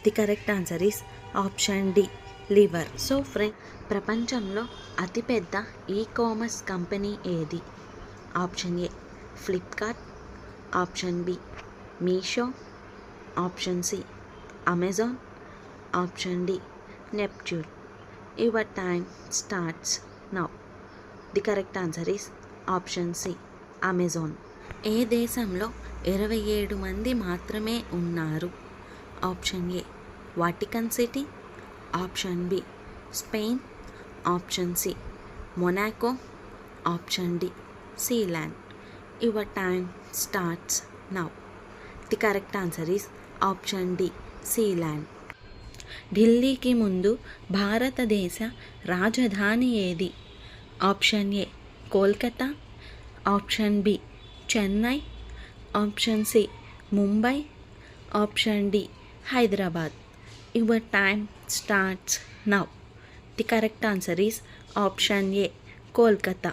The correct answer is option D liver. So friend, ప్రపంచంలో అతిపెద్ద e commerce company ఏది? Option A Flipkart, option B Meesho, option C Amazon, option D Neptune. Your time starts now. The correct answer is option C Amazon. ఏ దేశంలో 27 మంది మాత్రమే ఉన్నారు? Option A Vatican city, option B Spain, option C Monaco, option D Sealand. Your time starts now. The correct answer is option D Sealand. ఢిల్లీకి ముందు భారతదేశ రాజధాని ఏది? Option A Kolkata, option B Chennai, option C Mumbai, option D Hyderabad. Your time starts now. The correct answer is option A Kolkata.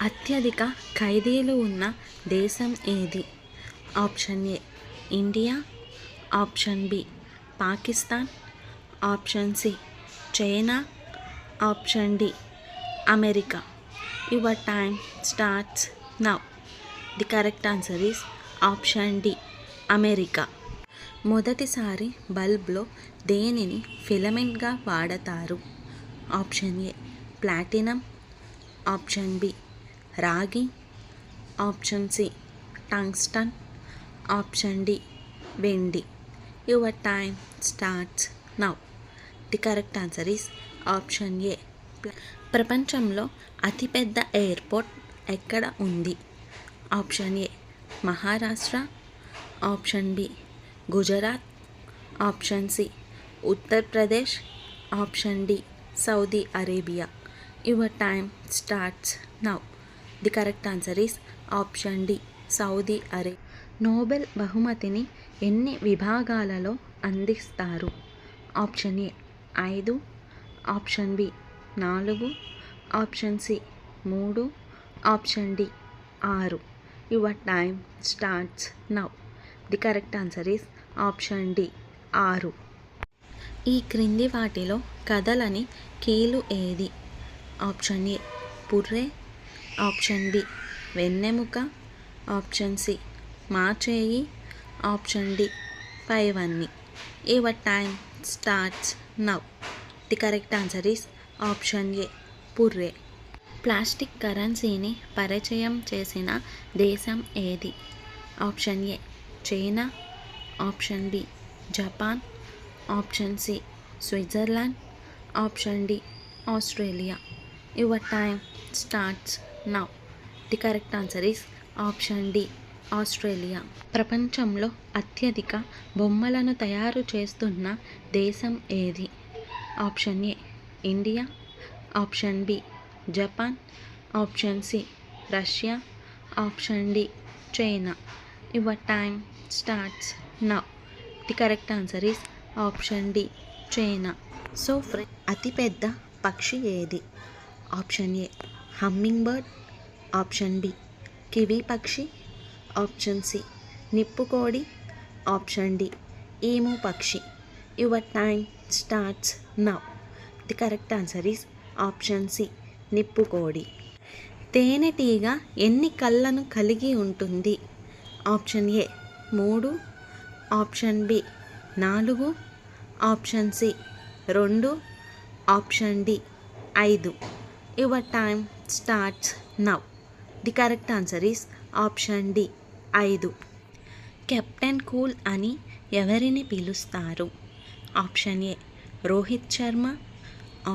అత్యధిక ఖైదీలు ఉన్న దేశం ఏది? Option A India, option B Pakistan, option C China, option D America. Your time starts now. The correct answer is option D America. మొదటిసారి బల్బ్లో దేనిని ఫిలమెంట్గా వాడతారు? Option A platinum, option B రాగి, option C tungsten, option D వెండి. Your time starts now. The correct answer is option A. ప్రపంచంలో అతిపెద్ద airport ఎక్కడ ఉంది? Option A Maharashtra, option B Gujarat, option C Uttar Pradesh, option D Saudi Arabia. Your time starts now. The correct answer is option D Saudi Arabia. Nobel బహుమతిని ఎన్ని విభాగాలలో అందిస్తారు? Option A 5, option B 4, option C 3, option D 6. Your time starts now. The correct answer is option D 6. ఈ క్రింది వాటిలో కదలని కీలు ఏది? ఆప్షన్ ఏ పుర్రె, ఆప్షన్ బి వెన్నెముక, ఆప్షన్ సి మాచేయి, ఆప్షన్ డి పైవన్నీ. Your time starts now. The correct answer is option A పుర్రె. ప్లాస్టిక్ కరెన్సీని పరిచయం చేసిన దేశం ఏది? Option A China, option B Japan, option C Switzerland, option D Australia. Your time starts now. The correct answer is option D Australia. ప్రపంచంలో అత్యధిక బొమ్మలను తయారు చేస్తున్న దేశం ఏది? Option A India, option B Japan, option C Russia, option D China. Your time starts now. The correct answer is option D China. So friends, అతిపెద్ద పక్షి ఏది? Option A hummingbird, option B kiwi పక్షి, option C నిప్పుకోడి, option D emu పక్షి. Your time starts now. The correct answer is option C నిప్పుకోడి. తేనెటీగ ఎన్ని కళ్ళను కలిగి ఉంటుంది? Option A 3, option B 4, option C 2, option D 5. Your time starts now. The correct answer is option D 5. Captain cool అని ఎవరిని పిలుస్తారు? Option A Rohit Sharma,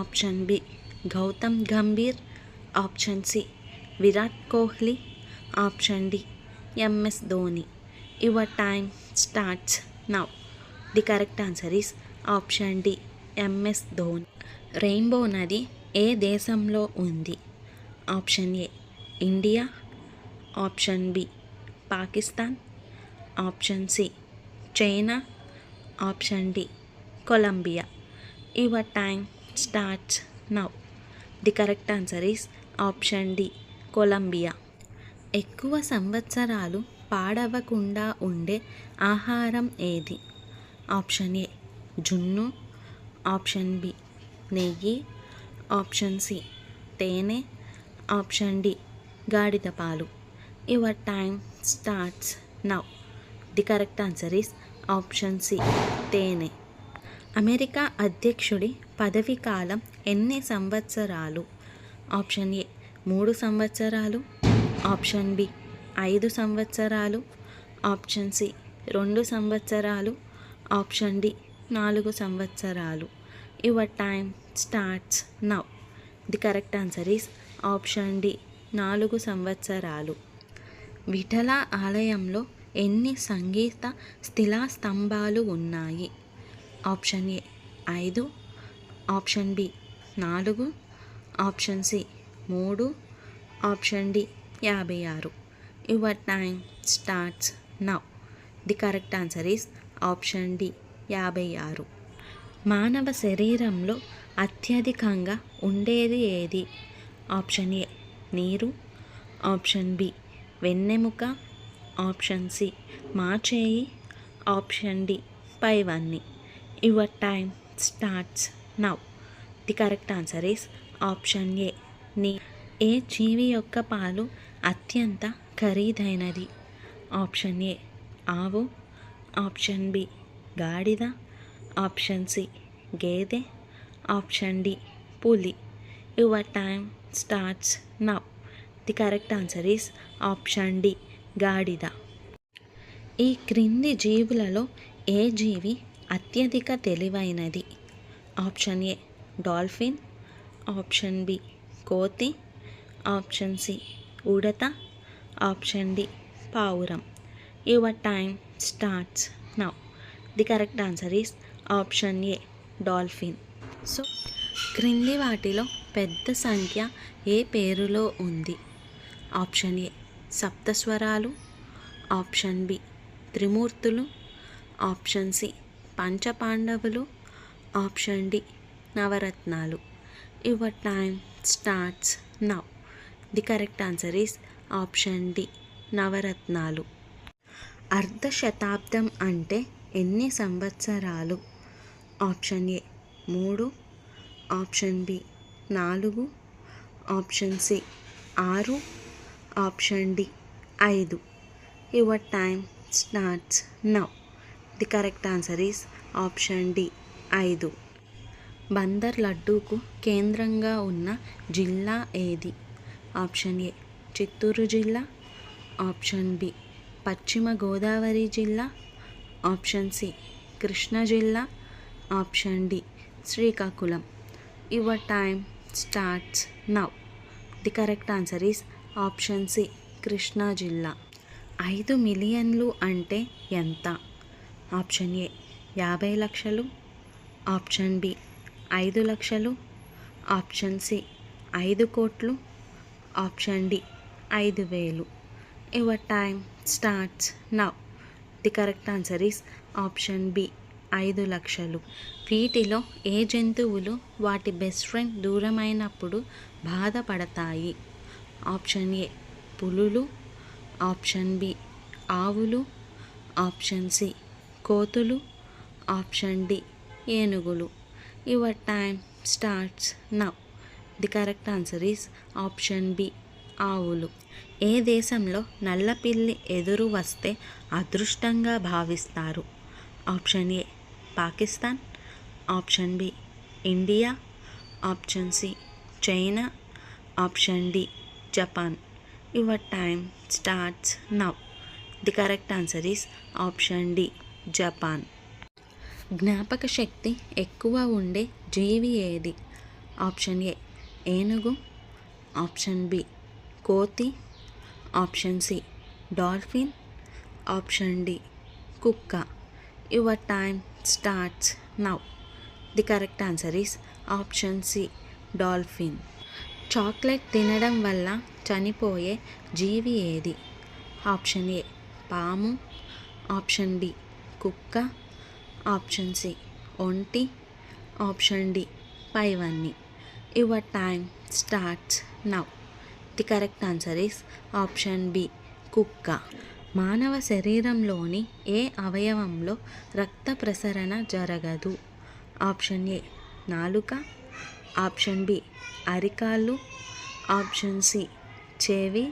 option B Gautam Gambhir, option C Virat Kohli, option D MS Dhoni. Your time starts now. The correct answer is option D MS Dhoni. Rainbow నది ఏ దేశంలో ఉంది? Option A India, option B Pakistan, option C China, option D Colombia. Your time starts now. The correct answer is option D Colombia. ఎక్కువ సంవత్సరాలు పాడవకుండా ఉండే ఆహారం ఏది? ఆప్షన్ ఏ జున్ను, ఆప్షన్ బి నెయ్యి, ఆప్షన్ సి తేనె, ఆప్షన్ డి గాడిద పాలు. Your time starts now. The correct answer is option C తేనె. అమెరికా అధ్యక్షుడి పదవీ కాలం ఎన్ని సంవత్సరాలు? ఆప్షన్ ఏ 3 సంవత్సరాలు, ఆప్షన్ బి 5 సంవత్సరాలు, ఆప్షన్ సి 2 సంవత్సరాలు, ఆప్షన్ డి 4 సంవత్సరాలు. Your time starts now. The correct answer is option D 4 సంవత్సరాలు. విఠల ఆలయంలో ఎన్ని సంగీత శిలాస్తంభాలు ఉన్నాయి? Option A 5, option B 4, option C 3, option D 56. Your time starts now. The correct answer is option D 56. మానవ శరీరంలో అత్యధికంగా ఉండేది ఏది? ఆప్షన్ ఏ నీరు, ఆప్షన్ బి వెన్నెముక, ఆప్షన్ సి మాచేయి, ఆప్షన్ డి పైవన్నీ. Your time starts now. The correct answer is option ఏ నీ. ఏ జీవి యొక్క పాలు అత్యంత ఖరీదైనది? ఆప్షన్ ఏ ఆవు, ఆప్షన్ బి గాడిద, ఆప్షన్ సి గేదె, ఆప్షన్ డి పులి. Your time starts now. The correct answer is option D గాడిద. ఈ క్రింది జీవులలో ఏ జీవి అత్యధిక తెలివైనది? Option A dolphin, option B కోతి, ఆప్షన్ సి ఉడత, ఆప్షన్ డి పావురం. Your time starts now. The correct answer is option A dolphin. So క్రింది వాటిలో పెద్ద సంఖ్య ఏ పేరులో ఉంది? ఆప్షన్ ఏ సప్తస్వరాలు, ఆప్షన్ బి త్రిమూర్తులు, ఆప్షన్ సి పంచపాండవులు, ఆప్షన్ డి నవరత్నాలు. Your time starts now. The correct answer is option D నవరత్నాలు. అర్ధ శతాబ్దం అంటే ఎన్ని సంవత్సరాలు? Option A 3, option B 4, option C 6, option D 5. Your time starts now. The correct answer is option D 5. Bandar లడ్డూకు కేంద్రంగా ఉన్న జిల్లా ఏది? ఆప్షన్ ఏ చిత్తూరు జిల్లా, ఆప్షన్ బి పశ్చిమ గోదావరి జిల్లా, ఆప్షన్ సి కృష్ణా జిల్లా, option D Srikakulam. Your time starts now. The correct answer is option C Krishna జిల్లా. 5 మిలియన్లు అంటే ఎంత? ఆప్షన్ ఏ 50 లక్షలు, ఆప్షన్ బి 5 లక్షలు, ఆప్షన్ సి 5 కోట్లు, option D 5,000. Your time starts now. The correct answer is option B 5 లక్షలు. వీటిలో ఏ జంతువులు వాటి బెస్ట్ ఫ్రెండ్ దూరమైనప్పుడు బాధపడతాయి? ఆప్షన్ ఏ పులులు, ఆప్షన్ బి ఆవులు, ఆప్షన్ సి కోతులు, ఆప్షన్ డి ఏనుగులు. Your time starts now. The correct answer is option B ఆవులు. ఏ దేశంలో నల్లపిల్లి ఎదురు వస్తే అదృష్టంగా భావిస్తారు? Option A Pakistan, option B India, option C China, option D Japan. Your time starts now. The correct answer is option D Japan. జ్ఞాపక శక్తి ఎక్కువ ఉండే జీవి ఏది? ఆప్షన్ ఏ ఏనుగు, ఆప్షన్ బి కోతి, option C dolphin, option D కుక్క. Your time starts now. The correct answer is option C dolphin. Chocolate తినడం వల్ల చనిపోయే జీవి ఏది? ఆప్షన్ ఏ పాము, ఆప్షన్ బి కుక్క, ఆప్షన్ సి ఒంటి, ఆప్షన్ డి పైవన్నీ. Your time starts now. The correct answer is option B కుక్క. మానవ శరీరంలోని ఏ అవయవంలో రక్త ప్రసరణ జరగదు? ఆప్షన్ ఏ నాలుక, ఆప్షన్ బి అరికాళ్ళు, ఆప్షన్ సి చెవి,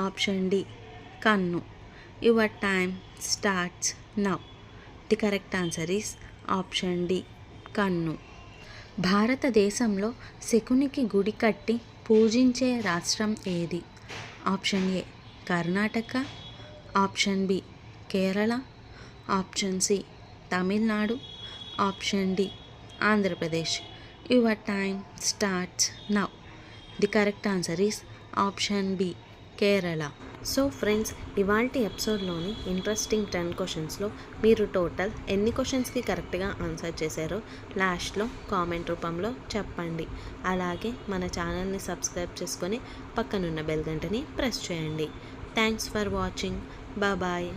ఆప్షన్ డి కన్ను. Your time starts now. The correct answer is option D కన్ను. భారతదేశంలో శకునికి గుడి కట్టి పూజించే రాష్ట్రం ఏది? Option A Karnataka, option B Kerala, option C Tamil Nadu, option D Andhra Pradesh. Your time starts now. The correct answer is option B Kerala. So friends, ఇవాల్టి ఎపిసోడ్లోని ఇంట్రెస్టింగ్ 10 క్వశ్చన్స్లో మీరు టోటల్ ఎన్ని క్వశ్చన్స్కి కరెక్ట్గా ఆన్సర్ చేశారో లాస్ట్లో కామెంట్ రూపంలో చెప్పండి. అలాగే మన ఛానల్ని సబ్స్క్రైబ్ చేసుకొని పక్కనున్న బెల్ గంటని ప్రెస్ చేయండి. Thanks for watching. బాయ్.